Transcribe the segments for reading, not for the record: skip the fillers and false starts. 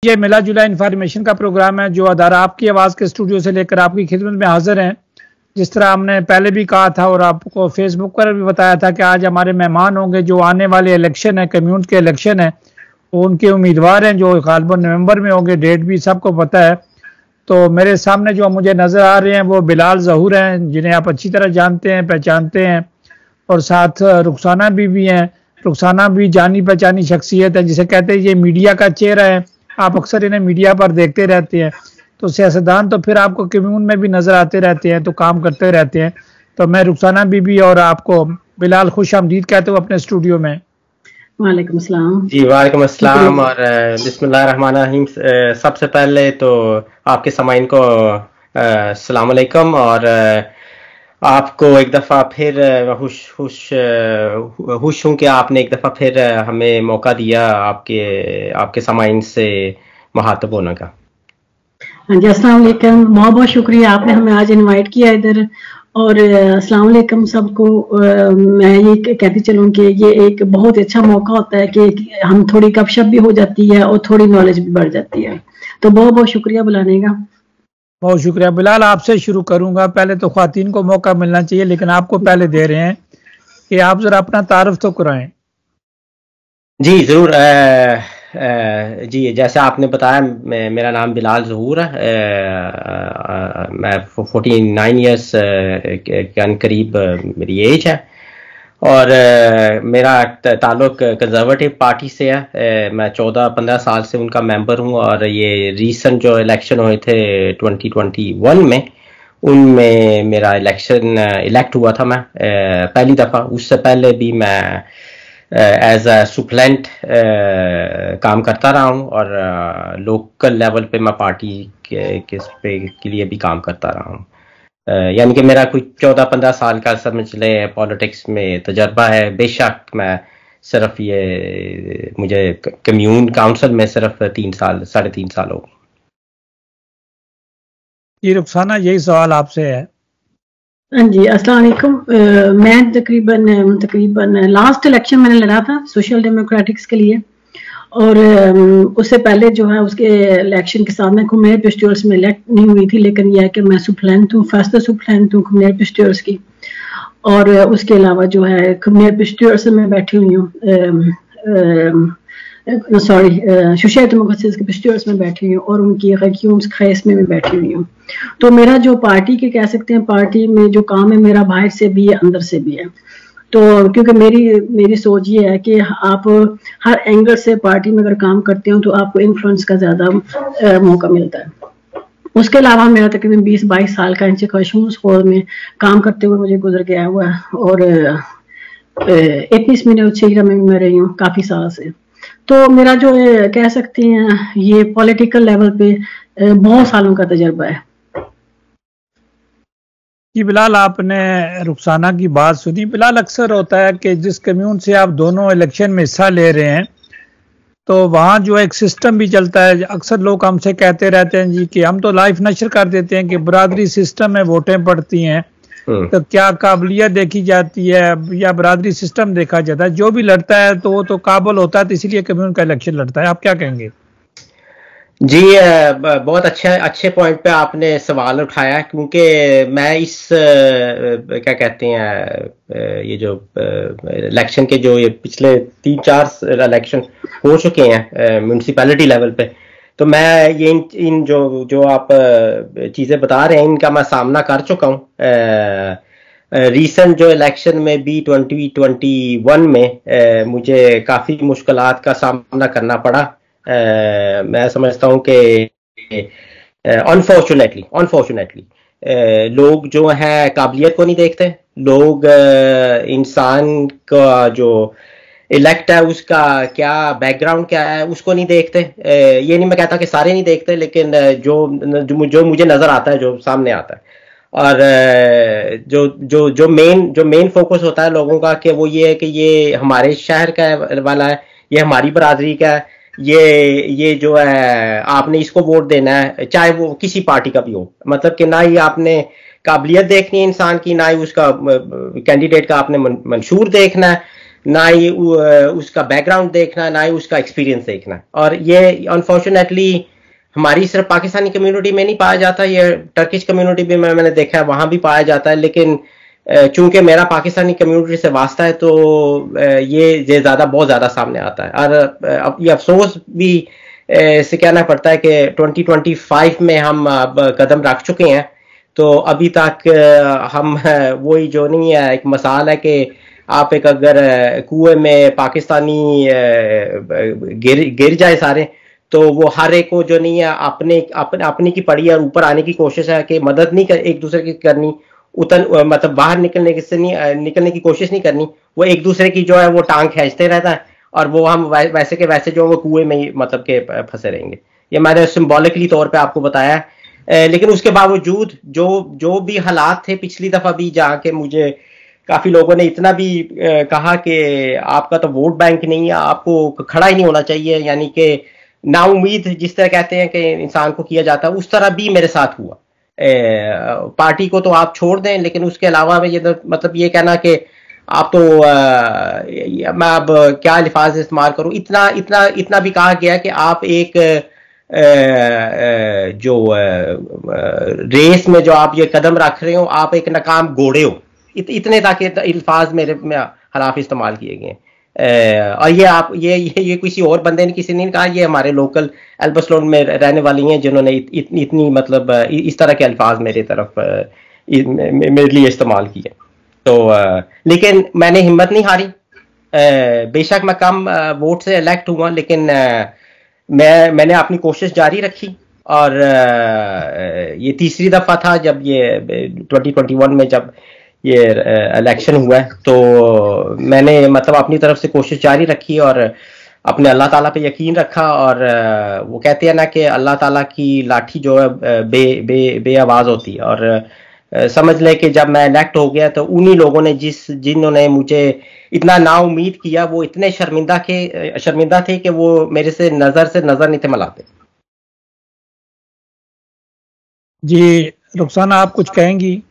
ये मिला जुला इन्फॉर्मेशन का प्रोग्राम है जो अदारा आपकी आवाज़ के स्टूडियो से लेकर आपकी खिदमत में हाजिर हैं। जिस तरह हमने पहले भी कहा था और आपको फेसबुक पर भी बताया था कि आज हमारे मेहमान होंगे जो आने वाले इलेक्शन है, कम्यूनिटी के इलेक्शन है, वो उनके उम्मीदवार हैं जो गालिबन नवंबर में होंगे, डेट भी सबको पता है। तो मेरे सामने जो मुझे नज़र आ रहे हैं वो बिलाल ज़हूर हैं, जिन्हें आप अच्छी तरह जानते हैं, पहचानते हैं, और साथ रुखसाना भी हैं। रुखसाना भी जानी पहचानी शख्सियत है, जिसे कहते हैं ये मीडिया का चेहरा है। आप अक्सर इन्हें मीडिया पर देखते रहते हैं। तो सियासतदान तो फिर आपको कम्यून में भी नजर आते रहते हैं, तो काम करते रहते हैं। तो मैं रुखसाना बीबी और आपको बिलाल खुश आमदीद कहते हुए अपने स्टूडियो में। वालेकुम अस्सलाम। जी वालेकुम अस्सलाम और बिस्मिल्लाहिर्रहमानिर्रहीम। सबसे पहले तो आपके समाइन को अस्सलाम वालेकुम और आपको एक दफ़ा फिर खुश हूँ कि आपने एक दफ़ा फिर हमें मौका दिया आपके समाइन से मुखातब होने का। हाँ जी, अस्सलाम वालेकुम। बहुत बहुत शुक्रिया, आपने हमें आज इनवाइट किया इधर। और अस्सलाम वालेकुम सबको। मैं ये कहती चलूँ कि ये एक बहुत अच्छा मौका होता है कि हम थोड़ी गपशप भी हो जाती है और थोड़ी नॉलेज भी बढ़ जाती है। तो बहुत बहुत शुक्रिया बुलाने का। बहुत शुक्रिया। बिलाल, आपसे शुरू करूंगा। पहले तो ख्वातीन को मौका मिलना चाहिए, लेकिन आपको पहले दे रहे हैं कि आप जरा अपना तारुफ तो कराएं। जी जरूर। जी जैसे आपने बताया, मेरा नाम बिलाल ज़हूर है। मैं 49 ईयर्स के करीब मेरी एज है और मेरा ताल्लुक कंजर्वेटिव पार्टी से है। मैं 14-15 साल से उनका मेंबर हूं और ये रीसेंट जो इलेक्शन हुए थे 2021 में, उनमें मेरा इलेक्ट हुआ था मैं पहली दफ़ा। उससे पहले भी मैं एज अ सुप्लेंट काम करता रहा हूं और लोकल लेवल पे मैं पार्टी के लिए भी काम करता रहा हूं। यानी कि मेरा कुछ 14-15 साल का समझ ले पॉलिटिक्स में तजर्बा है। बेशक मैं सिर्फ मुझे कम्यून काउंसिल में सिर्फ 3-3.5 साल हो गए। ये रुखसाना, यही सवाल आपसे है। हाँ जी, अस्सलाम वालेकुम। मैं तकरीबन लास्ट इलेक्शन मैंने लड़ा था सोशल डेमोक्रेटिक्स के लिए, और उससे पहले जो है उसके इलेक्शन के साथ मैं कुमेर पिस्टोर्स में इलेक्ट नहीं हुई थी, लेकिन यह है कि मैं सुप्लेंट हूँ, फर्स्ट सुप्लेंट हूँ कुमेर पिस्टोर्स की। और उसके अलावा जो है कुमेर पिस्टोर्स में बैठी हुई हूँ, सोशल डेमोक्रेटिक्स के पिस्टोर्स में बैठी हुई हूँ और उनकी ख्यूम्स खेस में भी बैठी हुई हूँ। तो मेरा जो पार्टी के कह सकते हैं, पार्टी में जो काम है मेरा बाहर से भी है अंदर से भी है। तो क्योंकि मेरी सोच ये है कि आप हर एंगल से पार्टी में अगर काम करते हो तो आपको इन्फ्लुएंस का ज्यादा मौका मिलता है। उसके अलावा मेरा तकरीबन 20-22 साल का इंच कशमूस स्कूल में काम करते हुए मुझे गुजर गया हुआ है और 21 मिनट छीरा में मैं रही हूँ काफी साल से। तो मेरा जो कह सकते हैं ये पॉलिटिकल लेवल पे बहुत सालों का तजर्बा है। जी बिलाल, आपने रुखसाना की बात सुनी। बिलाल, अक्सर होता है कि जिस कम्यून से आप दोनों इलेक्शन में हिस्सा ले रहे हैं तो वहाँ जो एक सिस्टम भी चलता है। अक्सर लोग हमसे कहते रहते हैं जी कि हम तो लाइव नशर कर देते हैं कि बरादरी सिस्टम में वोटें पड़ती हैं, तो क्या काबिलियत देखी जाती है या बरादरी सिस्टम देखा जाता है? जो भी लड़ता है तो वो तो काबिल होता है, तो इसीलिए कम्यून का इलेक्शन लड़ता है। आप क्या कहेंगे? जी बहुत अच्छे पॉइंट पे आपने सवाल उठाया, क्योंकि मैं इस क्या कहते हैं ये जो इलेक्शन के जो ये पिछले 3-4 इलेक्शन हो चुके हैं म्यूनिसिपैलिटी लेवल पे, तो मैं ये इन जो आप चीज़ें बता रहे हैं इनका मैं सामना कर चुका हूँ। रीसेंट जो इलेक्शन में भी 2021 में मुझे काफ़ी मुश्किलात का सामना करना पड़ा। मैं समझता हूँ कि अनफॉर्चुनेटली लोग जो है काबिलियत को नहीं देखते। लोग इंसान का जो इलेक्ट है उसका क्या बैकग्राउंड क्या है उसको नहीं देखते। ये नहीं मैं कहता कि सारे नहीं देखते, लेकिन जो मुझे नजर आता है, जो सामने आता है, और जो मेन फोकस होता है लोगों का कि वो ये है कि ये हमारे शहर का वाला है, ये हमारी बरादरी का है, ये जो है आपने इसको वोट देना है, चाहे वो किसी पार्टी का भी हो। मतलब कि ना ही आपने काबिलियत देखनी है इंसान की, ना ही उसका कैंडिडेट का आपने मंशूर देखना है। ना ही उसका बैकग्राउंड देखना, ना ही उसका एक्सपीरियंस देखना। और ये अनफॉर्चुनेटली हमारी सिर्फ पाकिस्तानी कम्युनिटी में नहीं पाया जाता, ये टर्किश कम्युनिटी भी मैंने देखा है, वहां भी पाया जाता है। लेकिन चूंकि मेरा पाकिस्तानी कम्युनिटी से वास्ता है तो ये बहुत ज्यादा सामने आता है। और अब ये अफसोस भी से कहना पड़ता है कि 2025 में हम अब कदम रख चुके हैं, तो अभी तक हम वही जो नहीं है, एक मसाल है कि आप एक अगर कुएं में पाकिस्तानी गिर जाए सारे, तो वो हर एक को जो नहीं है अपने की पड़ी और ऊपर आने की कोशिश है कि मदद नहीं एक दूसरे की करनी, मतलब बाहर निकलने की कोशिश नहीं करनी, वो एक दूसरे की जो है वो टांग खींचते रहता है और वो हम वैसे के वैसे जो वो कुएं में ही मतलब के फंसे रहेंगे। ये मैंने सिंबॉलिकली तौर पे आपको बताया है। लेकिन उसके बावजूद जो भी हालात थे पिछली दफा भी, जहाँ के मुझे काफी लोगों ने इतना भी कहा कि आपका तो वोट बैंक नहीं है, आपको खड़ा ही नहीं होना चाहिए, यानी कि नाउम्मीद जिस तरह कहते हैं कि इंसान को किया जाता है, उस तरह भी मेरे साथ हुआ। पार्टी को तो आप छोड़ दें, लेकिन उसके अलावा ये तो मतलब ये कहना कि आप तो मैं अब क्या अल्फाज इस्तेमाल करूं, इतना भी कहा गया कि आप एक जो रेस में जो आप ये कदम रख रहे हो, आप एक नाकाम घोड़े हो, इतने तक अल्फाज मेरे में खिलाफ इस्तेमाल किए गए। और ये आप ये किसी और बंदे ने किसी ने कहा, ये हमारे लोकल एल्बर्टलोन में रहने वाली हैं जिन्होंने इतनी मतलब इस तरह के अल्फाज मेरे तरफ मेरे लिए इस्तेमाल किए। तो लेकिन मैंने हिम्मत नहीं हारी। बेशक मैं कम वोट से इलेक्ट हुआ, लेकिन मैंने अपनी कोशिश जारी रखी। और ये तीसरी दफा था जब ये 2021 में जब ये इलेक्शन हुआ है, तो मैंने मतलब अपनी तरफ से कोशिश जारी रखी और अपने अल्लाह ताला पे यकीन रखा। और वो कहते हैं ना कि अल्लाह ताला की लाठी जो है बे आवाज होती है। और समझ ले कि जब मैं इलेक्ट हो गया तो उन्हीं लोगों ने जिन्होंने मुझे इतना नाउम्मीद किया, वो इतने शर्मिंदा थे कि वो मेरे से नजर नहीं थे मिलाते। जी रुखसाना, आप कुछ कहेंगी?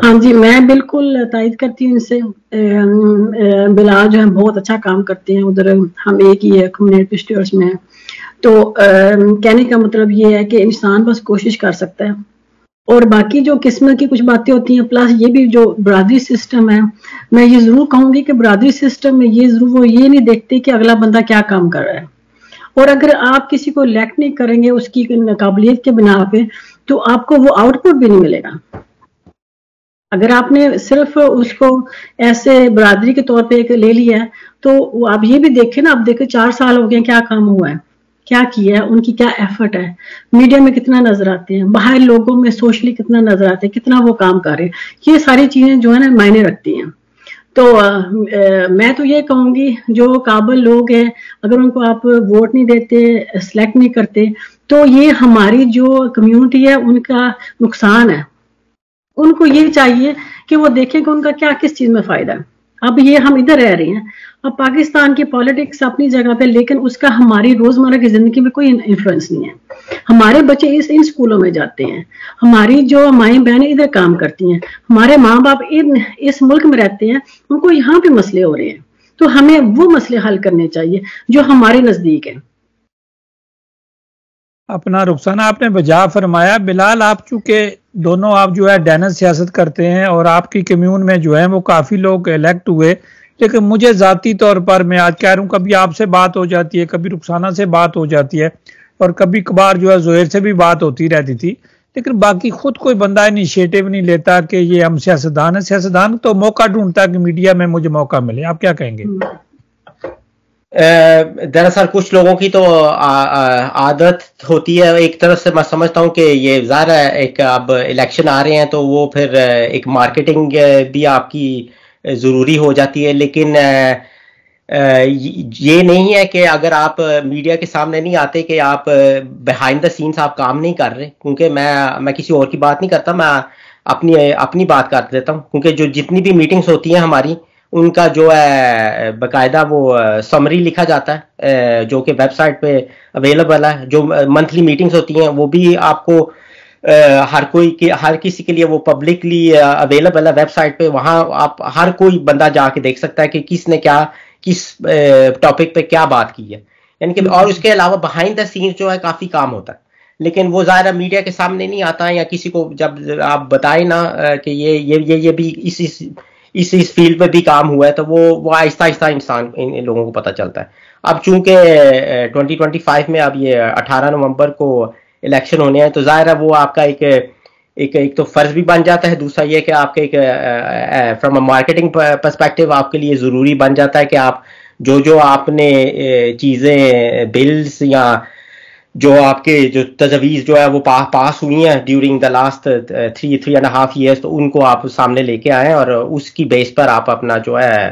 हाँ जी, मैं बिल्कुल तायद करती हूँ इनसे। बिलाल जो है बहुत अच्छा काम करते हैं, उधर हम एक ही है कम्युनिटी स्टोर्स में। तो कहने का मतलब ये है कि इंसान बस कोशिश कर सकता है, और बाकी जो किस्मत की कुछ बातें होती हैं, प्लस ये भी जो बरादरी सिस्टम है, मैं ये जरूर कहूंगी कि बरादरी सिस्टम में ये जरूर वो ये नहीं देखते कि अगला बंदा क्या काम कर रहा है। और अगर आप किसी को इलेक्ट नहीं करेंगे उसकी काबिलियत के बिना पे, तो आपको वो आउटपुट भी नहीं मिलेगा। अगर आपने सिर्फ उसको ऐसे बरादरी के तौर पे ले लिया है, तो आप ये भी देखें ना, आप देखें 4 साल हो गए क्या काम हुआ है, क्या किया है, उनकी क्या एफर्ट है, मीडिया में कितना नजर आते हैं, बाहर लोगों में सोशली कितना नजर आते हैं, कितना वो काम कर रहे हैं। ये सारी चीजें जो है ना मायने रखती हैं। तो मैं तो ये कहूंगी जो काबिल लोग हैं, अगर उनको आप वोट नहीं देते, सिलेक्ट नहीं करते, तो ये हमारी जो कम्युनिटी है उनका नुकसान है। उनको ये चाहिए कि वो देखें कि उनका क्या किस चीज में फायदा है। अब ये हम इधर रह रहे हैं, अब पाकिस्तान की पॉलिटिक्स अपनी जगह पे, लेकिन उसका हमारी रोजमर्रा की जिंदगी में कोई इन्फ्लुएंस नहीं है। हमारे बच्चे इन स्कूलों में जाते हैं, हमारी जो माएँ बहनें इधर काम करती हैं, हमारे माँ बाप इस मुल्क में रहते हैं, उनको यहाँ पे मसले हो रहे हैं। तो हमें वो मसले हल करने चाहिए जो हमारे नजदीक है। अपना रुखसाना आपने बजा फरमाया। बिलाल, आप चूंकि दोनों आप जो है डैनस सियासत करते हैं और आपकी कम्यून में जो है वो काफी लोग इलेक्ट हुए, लेकिन मुझे जाती तौर पर मैं आज कह रहा हूँ, कभी आपसे बात हो जाती है, कभी रुखसाना से बात हो जाती है, और कभी कभार जो है जोहर से भी बात होती रहती थी, लेकिन बाकी खुद कोई बंदा इनिशिएटिव नहीं लेता कि ये हम सियासतदान है। सियासतदान तो मौका ढूंढता कि मीडिया में मुझे मौका मिले। आप क्या कहेंगे? दरअसल कुछ लोगों की तो आदत होती है, एक तरफ से मैं समझता हूँ कि ये ज़ाहिर है एक अब इलेक्शन आ रहे हैं तो वो फिर एक मार्केटिंग भी आपकी ज़रूरी हो जाती है। लेकिन ये नहीं है कि अगर आप मीडिया के सामने नहीं आते कि आप बिहाइंड द सीन्स आप काम नहीं कर रहे, क्योंकि मैं किसी और की बात नहीं करता, मैं अपनी बात कर देता हूँ। क्योंकि जो जितनी भी मीटिंग्स होती हैं हमारी, उनका जो है बाकायदा वो समरी लिखा जाता है जो कि वेबसाइट पे अवेलेबल है। जो मंथली मीटिंग्स होती हैं वो भी आपको हर किसी के लिए वो पब्लिकली अवेलेबल है वेबसाइट पे। वहां आप हर कोई बंदा जाके देख सकता है कि किसने क्या किस टॉपिक पे क्या बात की है, यानी कि और उसके अलावा बिहाइंड द सीन्स जो है काफ़ी काम होता है, लेकिन वो ज़ाहिर मीडिया के सामने नहीं आता है, या किसी को जब आप बताएं ना कि ये भी इस फील्ड में भी काम हुआ है, तो वो आहिस्ता आहिस्ता इंसान इन लोगों को पता चलता है। अब चूंकि 2025 में अब ये 18 नवंबर को इलेक्शन होने हैं, तो ज़ाहिर है वो आपका एक तो फर्ज भी बन जाता है, दूसरा ये कि आपके फ्रॉम अ मार्केटिंग पर्सपेक्टिव आपके लिए ज़रूरी बन जाता है कि आप जो आपने चीज़ें बिल्स या जो आपके जो तजवीज़ जो है वो पास हुई हैं ड्यूरिंग द लास्ट 3.5 years, तो उनको आप सामने लेके आए और उसकी बेस पर आप अपना जो है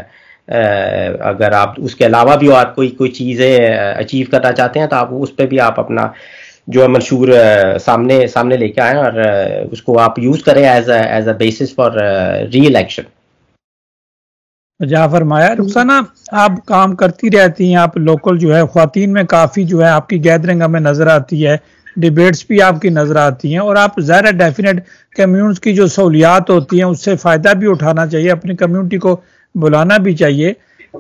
अगर आप उसके अलावा भी आप कोई चीज़ें अचीव करना चाहते हैं, तो आप उस पर भी आप अपना जो है मंशूर सामने लेके आए और उसको आप यूज़ करें as a basis for re election. जा फरमाया। रुखसाना, आप काम करती रहती हैं, आप लोकल जो है ख्वातीन में काफ़ी जो है आपकी गैदरिंग हमें नज़र आती है, डिबेट्स भी आपकी नज़र आती हैं, और आप ज़ाहिर डेफिनेट कम्यूनिटी की जो सहूलियात होती हैं उससे फ़ायदा भी उठाना चाहिए, अपनी कम्यूनिटी को बुलाना भी चाहिए।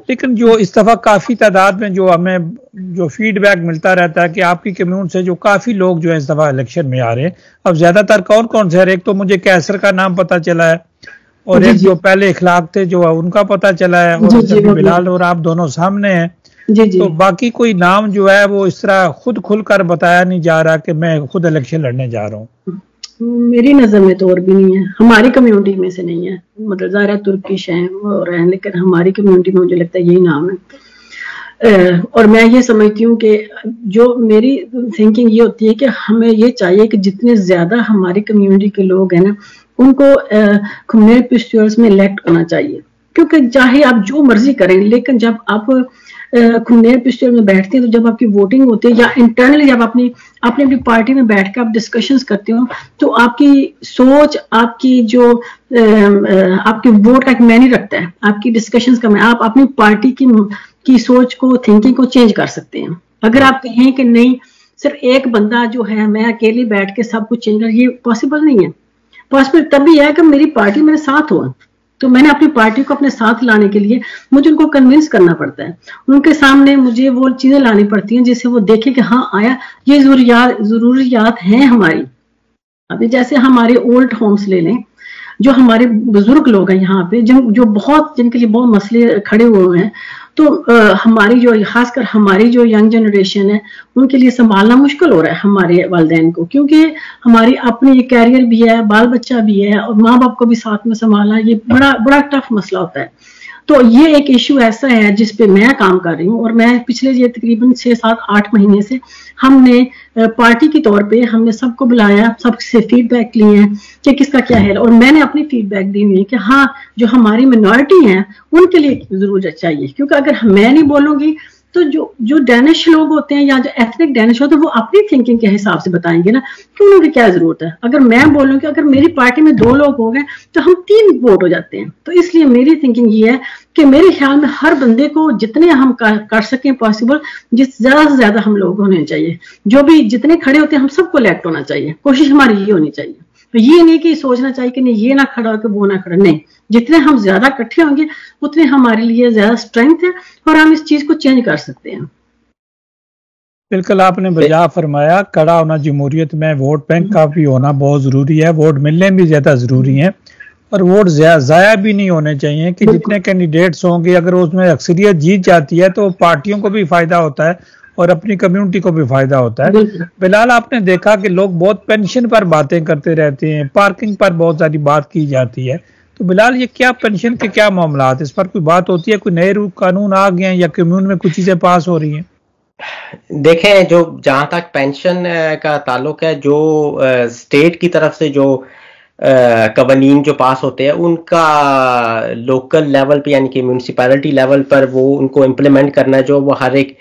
लेकिन जो इस दफ़ा काफ़ी तादाद में जो हमें जो फीडबैक मिलता रहता है कि आपकी कम्यूनिटी से जो काफ़ी लोग जो है इस दफ़ा इलेक्शन में आ रहे हैं, अब ज़्यादातर कौन कौन से? एक तो मुझे कैसर का नाम पता चला है, और एक जो पहले इखलाक थे जो उनका पता चला है, और बिलाल और आप दोनों सामने हैं। तो बाकी कोई नाम जो है वो इस तरह खुद खुलकर बताया नहीं जा रहा कि मैं खुद इलेक्शन लड़ने जा रहा हूँ। मेरी नजर में तो और भी नहीं है, हमारी कम्युनिटी में से नहीं है, मतलब ज़ाहिर तुर्किश हैं और हैं, लेकिन हमारी कम्युनिटी में मुझे लगता है यही नाम है। और मैं ये समझती हूँ कि जो मेरी थिंकिंग ये होती है कि हमें ये चाहिए कि जितने ज्यादा हमारी कम्युनिटी के लोग हैं ना, उनको खुमेर पिस्टर्स में इलेक्ट होना चाहिए, क्योंकि चाहे आप जो मर्जी करें, लेकिन जब आप खुमेर पिस्टल में बैठते हैं, तो जब आपकी वोटिंग होती है या इंटरनली जब अपनी पार्टी में बैठ कर आप डिस्कशंस करते हो, तो आपकी सोच, आपकी जो आपके वोट का एक मैनी रखता है, आपकी डिस्कशंस का आप अपनी पार्टी की सोच को, थिंकिंग को चेंज कर सकते हैं। अगर आप कहें कि नहीं सिर्फ एक बंदा जो है मैं अकेले बैठ के सब कुछ चेंज कर, ये पॉसिबल नहीं है। पॉसिबल तभी है कि मेरी पार्टी मेरे साथ हो, तो मैंने अपनी पार्टी को अपने साथ लाने के लिए मुझे उनको कन्विंस करना पड़ता है, उनके सामने मुझे वो चीजें लानी पड़ती हैं जिससे वो देखे कि हाँ आया ये जरूरियात हैं हमारी। अभी जैसे हमारे ओल्ड होम्स ले लें, जो हमारे बुजुर्ग लोग हैं यहाँ पे, जिनके लिए बहुत मसले खड़े हुए हैं, तो हमारी जो खासकर हमारी जो यंग जनरेशन है उनके लिए संभालना मुश्किल हो रहा है हमारे वालिदैन को, क्योंकि हमारी अपनी कैरियर भी है, बाल बच्चा भी है, और माँ बाप को भी साथ में संभालना ये बड़ा टफ मसला होता है। तो ये एक इशू ऐसा है जिस पे मैं काम कर रही हूँ, और मैं पिछले ये तकरीबन 6, 7, 8 महीने से हमने पार्टी के तौर पे हमने सबको बुलाया, सबसे फीडबैक लिए हैं कि किसका क्या है, और मैंने अपनी फीडबैक दी हुई है कि हाँ जो हमारी मिनॉरिटी है उनके लिए जरूर चाहिए, क्योंकि अगर मैं नहीं बोलूंगी तो जो डैनिश लोग होते हैं या जो एथनिक डैनिश होते हैं वो अपनी थिंकिंग के हिसाब से बताएंगे ना कि उनकी क्या जरूरत है। अगर मैं बोलूँ अगर मेरी पार्टी में 2 लोग हो गए तो हम 3 वोट हो जाते हैं। तो इसलिए मेरी थिंकिंग ये है कि मेरे ख्याल में हर बंदे को जितने हम कर सकें पॉसिबल, ज्यादा से ज्यादा हम लोग होने चाहिए, जो भी जितने खड़े होते हैं हम सबको इलेक्ट होना चाहिए। कोशिश हमारी ये होनी चाहिए, तो ये नहीं कि सोचना चाहिए कि नहीं ये ना खड़ा हो कि वो ना खड़ा, नहीं, जितने हम ज्यादा इकट्ठे होंगे उतने हमारे लिए ज्यादा स्ट्रेंथ है और हम इस चीज को चेंज कर सकते हैं। बिल्कुल आपने बजा फरमाया, खड़ा होना जमहूरियत में वोट बैंक का भी होना बहुत जरूरी है, वोट मिलने भी ज्यादा जरूरी है, और वोट जाया भी नहीं होने चाहिए कि जितने कैंडिडेट्स होंगे अगर उसमें अक्सरियत जीत जाती है तो पार्टियों को भी फायदा होता है और अपनी कम्युनिटी को भी फायदा होता है। बिलाल, आपने देखा कि लोग बहुत पेंशन पर बातें करते रहते हैं, पार्किंग पर बहुत सारी बात की जाती है, तो बिलाल ये क्या पेंशन के क्या मामला, इस पर कोई बात होती है? कोई नए कानून आ गए हैं या कम्यून में कुछ चीजें पास हो रही हैं? देखें, जो जहां तक पेंशन का ताल्लुक है, जो स्टेट की तरफ से जो कवानीन जो पास होते हैं उनका लोकल लेवल पे यानी कि म्यूनसिपैलिटी लेवल पर वो उनको इम्प्लीमेंट करना जो वो हर एक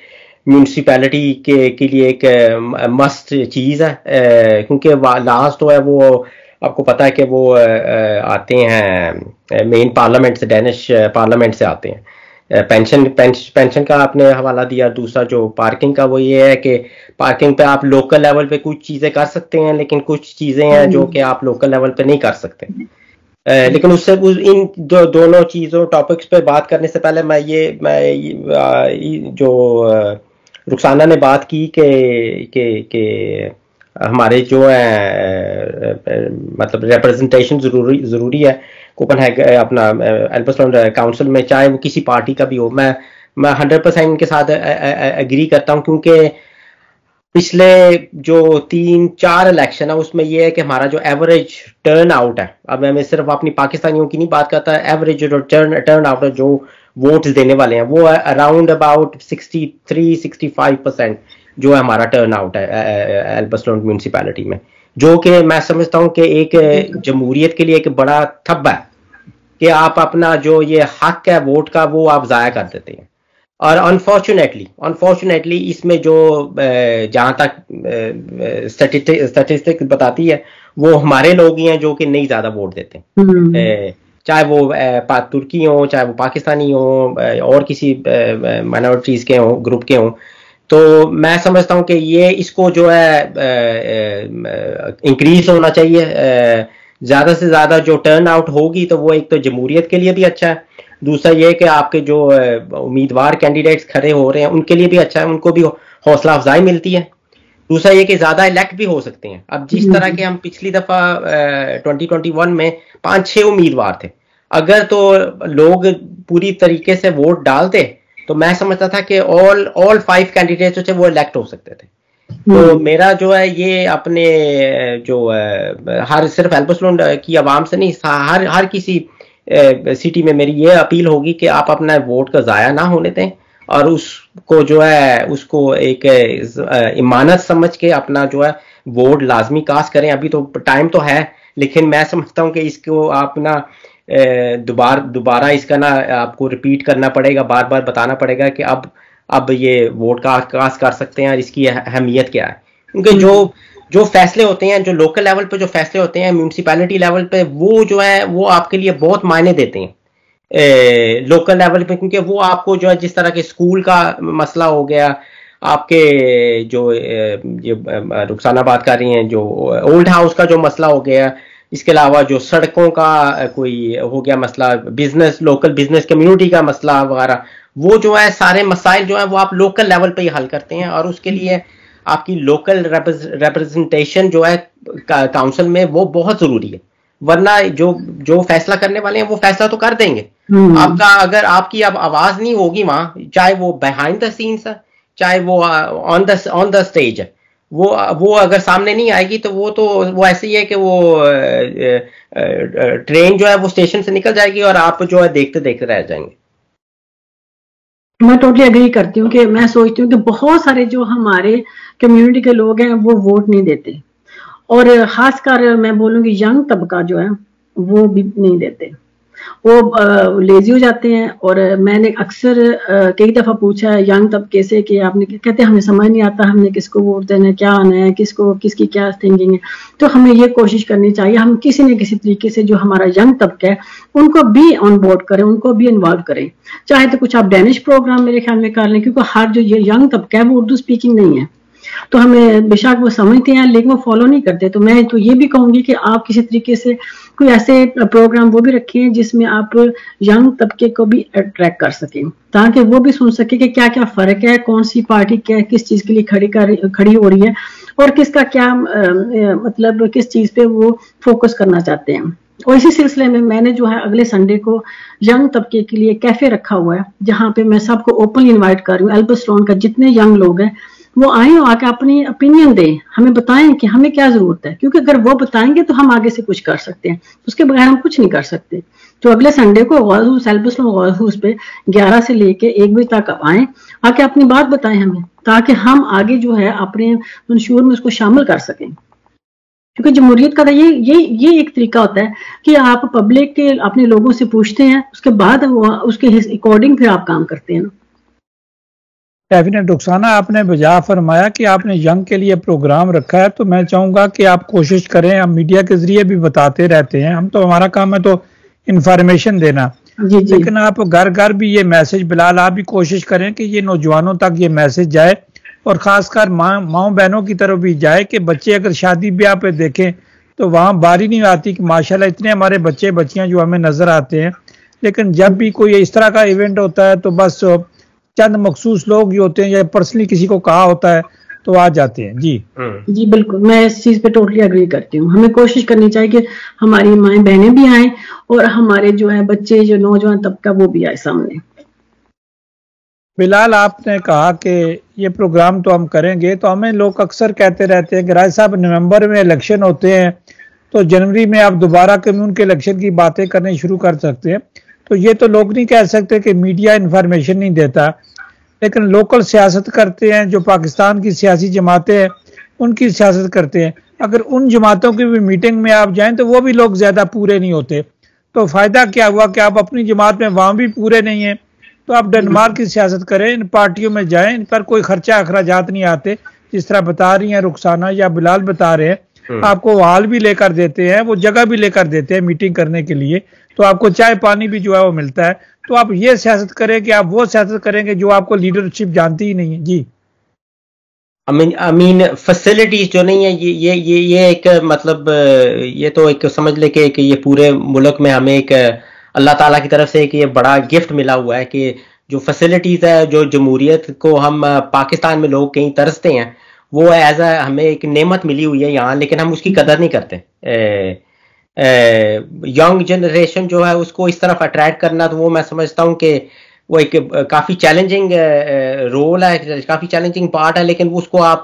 म्यूनसिपैलिटी के लिए एक मस्ट चीज़ है, क्योंकि लास्ट तो है वो आपको पता है कि वो आते हैं मेन पार्लियामेंट से, डेनिश पार्लियामेंट से आते हैं। पेंशन का आपने हवाला दिया, दूसरा जो पार्किंग का वो ये है कि पार्किंग पे आप लोकल लेवल पे कुछ चीज़ें कर सकते हैं, लेकिन कुछ चीज़ें हैं जो कि आप लोकल लेवल पे नहीं कर सकते। लेकिन उससे इन दोनों चीज़ों टॉपिक्स पे बात करने से पहले मैं जो रुखसाना ने बात की कि हमारे जो है मतलब रिप्रेजेंटेशन ज़रूरी है कोपेनहेगन अपना एल्बर्ट काउंसिल में, चाहे वो किसी पार्टी का भी हो। मैं 100% इनके साथ एग्री करता हूँ, क्योंकि पिछले जो 3-4 इलेक्शन है उसमें ये है कि हमारा जो एवरेज टर्न आउट है, अब मैं सिर्फ अपनी पाकिस्तानियों की नहीं बात करता, एवरेज जो टर्न आउट है जो वोट्स देने वाले हैं वो है अराउंड अबाउट 63-65% जो है हमारा टर्न आउट है एल्बर्ट म्यूनसिपैलिटी में, जो कि मैं समझता हूँ कि एक जमहूरियत के लिए एक बड़ा थब्बा है कि आप अपना जो ये हक है वोट का वो आप ज़ाया कर देते हैं। और अनफॉर्चुनेटली इसमें जो जहां तक स्टैटिस्टिक्स बताती है वो हमारे लोग ही हैं जो कि नहीं ज्यादा वोट देते, चाहे वो तुर्की हो, चाहे वो पाकिस्तानी हो, और किसी माइनॉरिटीज के हों, ग्रुप के हों। तो मैं समझता हूं कि ये इसको जो है इंक्रीज होना चाहिए, ज्यादा से ज्यादा जो टर्न आउट होगी तो वो एक तो जमहूरियत के लिए भी अच्छा है, दूसरा ये कि आपके जो उम्मीदवार कैंडिडेट्स खड़े हो रहे हैं उनके लिए भी अच्छा है, उनको भी हौसला अफजाई मिलती है। दूसरा ये कि ज्यादा इलेक्ट भी हो सकते हैं। अब जिस तरह के हम पिछली दफा 2021 में 5-6 उम्मीदवार थे, अगर तो लोग पूरी तरीके से वोट डालते तो मैं समझता था कि ऑल 5 कैंडिडेट्स जो थे वो इलेक्ट हो सकते थे। तो मेरा जो है ये अपने जो हर सिर्फ एल्बर्ट की आवाम से नहीं, हर किसी सिटी में मेरी ये अपील होगी कि आप अपना वोट का ज़ाया ना होने दें और उसको जो है उसको एक इमानत समझ के अपना जो है वोट लाजमी कास्ट करें। अभी तो टाइम तो है, लेकिन मैं समझता हूँ कि इसको आप ना दोबारा इसका ना आपको रिपीट करना पड़ेगा, बार बार बताना पड़ेगा कि अब ये वोट कास्ट कर सकते हैं और इसकी अहमियत क्या है। क्योंकि जो फैसले होते हैं, जो लोकल लेवल पे जो फैसले होते हैं, म्यूनसिपैलिटी लेवल पे, वो जो है वो आपके लिए बहुत मायने देते हैं लोकल लेवल पे, क्योंकि वो आपको जो है जिस तरह के स्कूल का मसला हो गया, आपके जो रुखसाना बात कर रही हैं, जो ओल्ड हाउस का जो मसला हो गया, इसके अलावा जो सड़कों का कोई हो गया मसला, बिजनेस, लोकल बिजनेस कम्युनिटी का मसला वगैरह, वो जो है सारे मसाइल जो है वो आप लोकल लेवल पे ही हल करते हैं। और उसके लिए आपकी लोकल रिप्रेजेंटेशन जो है काउंसिल में वो बहुत जरूरी है, वरना जो फैसला करने वाले हैं वो फैसला तो कर देंगे, आपका अगर आपकी अब आवाज नहीं होगी वहां, चाहे वो बिहाइंड द सीन्स है, चाहे वो ऑन द स्टेज है, वो अगर सामने नहीं आएगी तो वो ऐसे ही है कि वो ट्रेन जो है वो स्टेशन से निकल जाएगी और आप जो है देखते देखते रह जाएंगे। मैं टोटली एग्री करती हूँ कि मैं सोचती हूँ कि बहुत सारे जो हमारे कम्युनिटी के लोग हैं वो वोट नहीं देते, और खासकर मैं बोलूँगी यंग तबका जो है वो भी नहीं देते, वो लेजी हो जाते हैं। और मैंने अक्सर कई दफ़ा पूछा है यंग तबके से कि आपने, कहते हमें समझ नहीं आता हमने किसको वोट देना है, क्या आना है, किसकी क्या थिंकिंग है। तो हमें ये कोशिश करनी चाहिए हम किसी न किसी तरीके से जो हमारा यंग तबका है उनको भी ऑन बोर्ड करें, उनको भी इन्वॉल्व करें। चाहे तो कुछ आप डैनिश प्रोग्राम मेरे ख्याल में कर लें, क्योंकि हर जो ये यंग तबका है वो उर्दू स्पीकिंग नहीं है, तो हमें बेशक वो समझते हैं लेकिन वो फॉलो नहीं करते। तो मैं तो ये भी कहूंगी कि आप किसी तरीके से कोई ऐसे प्रोग्राम वो भी रखें जिसमें आप यंग तबके को भी अट्रैक्ट कर सकें, ताकि वो भी सुन सके कि क्या क्या फर्क है, कौन सी पार्टी क्या किस चीज के लिए खड़ी हो रही है, और किसका क्या मतलब किस चीज पे वो फोकस करना चाहते हैं। और इसी सिलसिले में मैंने जो है अगले संडे को यंग तबके के लिए कैफे रखा हुआ है, जहाँ पे मैं सबको ओपनली इन्वाइट कर रही हूँ। एल्बर्स्टोन का जितने यंग लोग हैं वो आए और आके अपनी ओपिनियन दें, हमें बताएं कि हमें क्या जरूरत है, क्योंकि अगर वो बताएंगे तो हम आगे से कुछ कर सकते हैं, उसके बगैर हम कुछ नहीं कर सकते। तो अगले संडे को एल्बर्स्टोन हाउस पे 11 से लेके 1 बजे तक आप आए, आके अपनी बात बताएं हमें, ताकि हम आगे जो है अपने मंशूर में उसको शामिल कर सकें। क्योंकि जमहूरियत का ये एक तरीका होता है कि आप पब्लिक के अपने लोगों से पूछते हैं, उसके बाद उसके अकॉर्डिंग फिर आप काम करते हैं। डेफिनेट रुखसाना, आपने बजा फरमाया कि आपने यंग के लिए प्रोग्राम रखा है, तो मैं चाहूंगा कि आप कोशिश करें, हम मीडिया के जरिए भी बताते रहते हैं, हम तो हमारा काम है तो इंफॉर्मेशन देना, लेकिन आप घर घर भी ये मैसेज, बिलाल आप भी कोशिश करें कि ये नौजवानों तक ये मैसेज जाए, और खासकर माँ बहनों की तरफ भी जाए कि बच्चे अगर शादी ब्याह पे देखें तो वहाँ बारी नहीं आती कि माशाल्लाह इतने हमारे बच्चे बच्चियां जो हमें नजर आते हैं। लेकिन जब भी कोई इस तरह का इवेंट होता है तो बस चंद मखसूस लोग ही होते हैं या पर्सनली किसी को कहा होता है तो आ जाते हैं। जी जी बिल्कुल, मैं इस चीज पे टोटली अग्री करती हूँ। हमें कोशिश करनी चाहिए कि हमारी माएँ बहनें भी आए और हमारे जो है बच्चे, जो नौजवान तबका, वो भी आए सामने। बिलाल, आपने कहा कि ये प्रोग्राम तो हम करेंगे, तो हमें लोग अक्सर कहते रहते हैं कि राय साहब नवंबर में इलेक्शन होते हैं तो जनवरी में आप दोबारा कम्यून के इलेक्शन की बातें करनी शुरू कर सकते हैं। तो ये तो लोग नहीं कह सकते कि मीडिया इन्फॉर्मेशन नहीं देता, लेकिन लोकल सियासत करते हैं जो पाकिस्तान की सियासी जमातें हैं उनकी सियासत करते हैं। अगर उन जमातों की भी मीटिंग में आप जाएं तो वो भी लोग ज़्यादा पूरे नहीं होते, तो फ़ायदा क्या हुआ कि आप अपनी जमात में वहाँ भी पूरे नहीं हैं। तो आप डेनमार्क की सियासत करें, इन पार्टियों में जाएं, इन पर कोई खर्चा अखराजात नहीं आते, जिस तरह बता रही हैं रुखसाना या बिलाल बता रहे हैं। आपको हाल भी लेकर देते हैं, वो जगह भी लेकर देते हैं मीटिंग करने के लिए, तो आपको चाय पानी भी जो है वो मिलता है। तो आप ये सियासत करें कि आप वो सियासत करेंगे जो आपको लीडरशिप जानती ही नहीं है। जी आई मीन फैसिलिटीज जो नहीं है, ये एक मतलब ये तो एक समझ ले कि ये पूरे मुल्क में हमें एक अल्लाह ताला की तरफ से एक ये बड़ा गिफ्ट मिला हुआ है कि जो फैसिलिटीज है, जो जमहूरियत को हम पाकिस्तान में लोग कहीं तरसते हैं, वो एज अ हमें एक नेमत मिली हुई है यहाँ, लेकिन हम उसकी कदर नहीं करते। यंग जनरेशन जो है उसको इस तरफ अट्रैक्ट करना, तो वो मैं समझता हूँ कि वो एक काफ़ी चैलेंजिंग रोल है, काफ़ी चैलेंजिंग पार्ट है, लेकिन उसको आप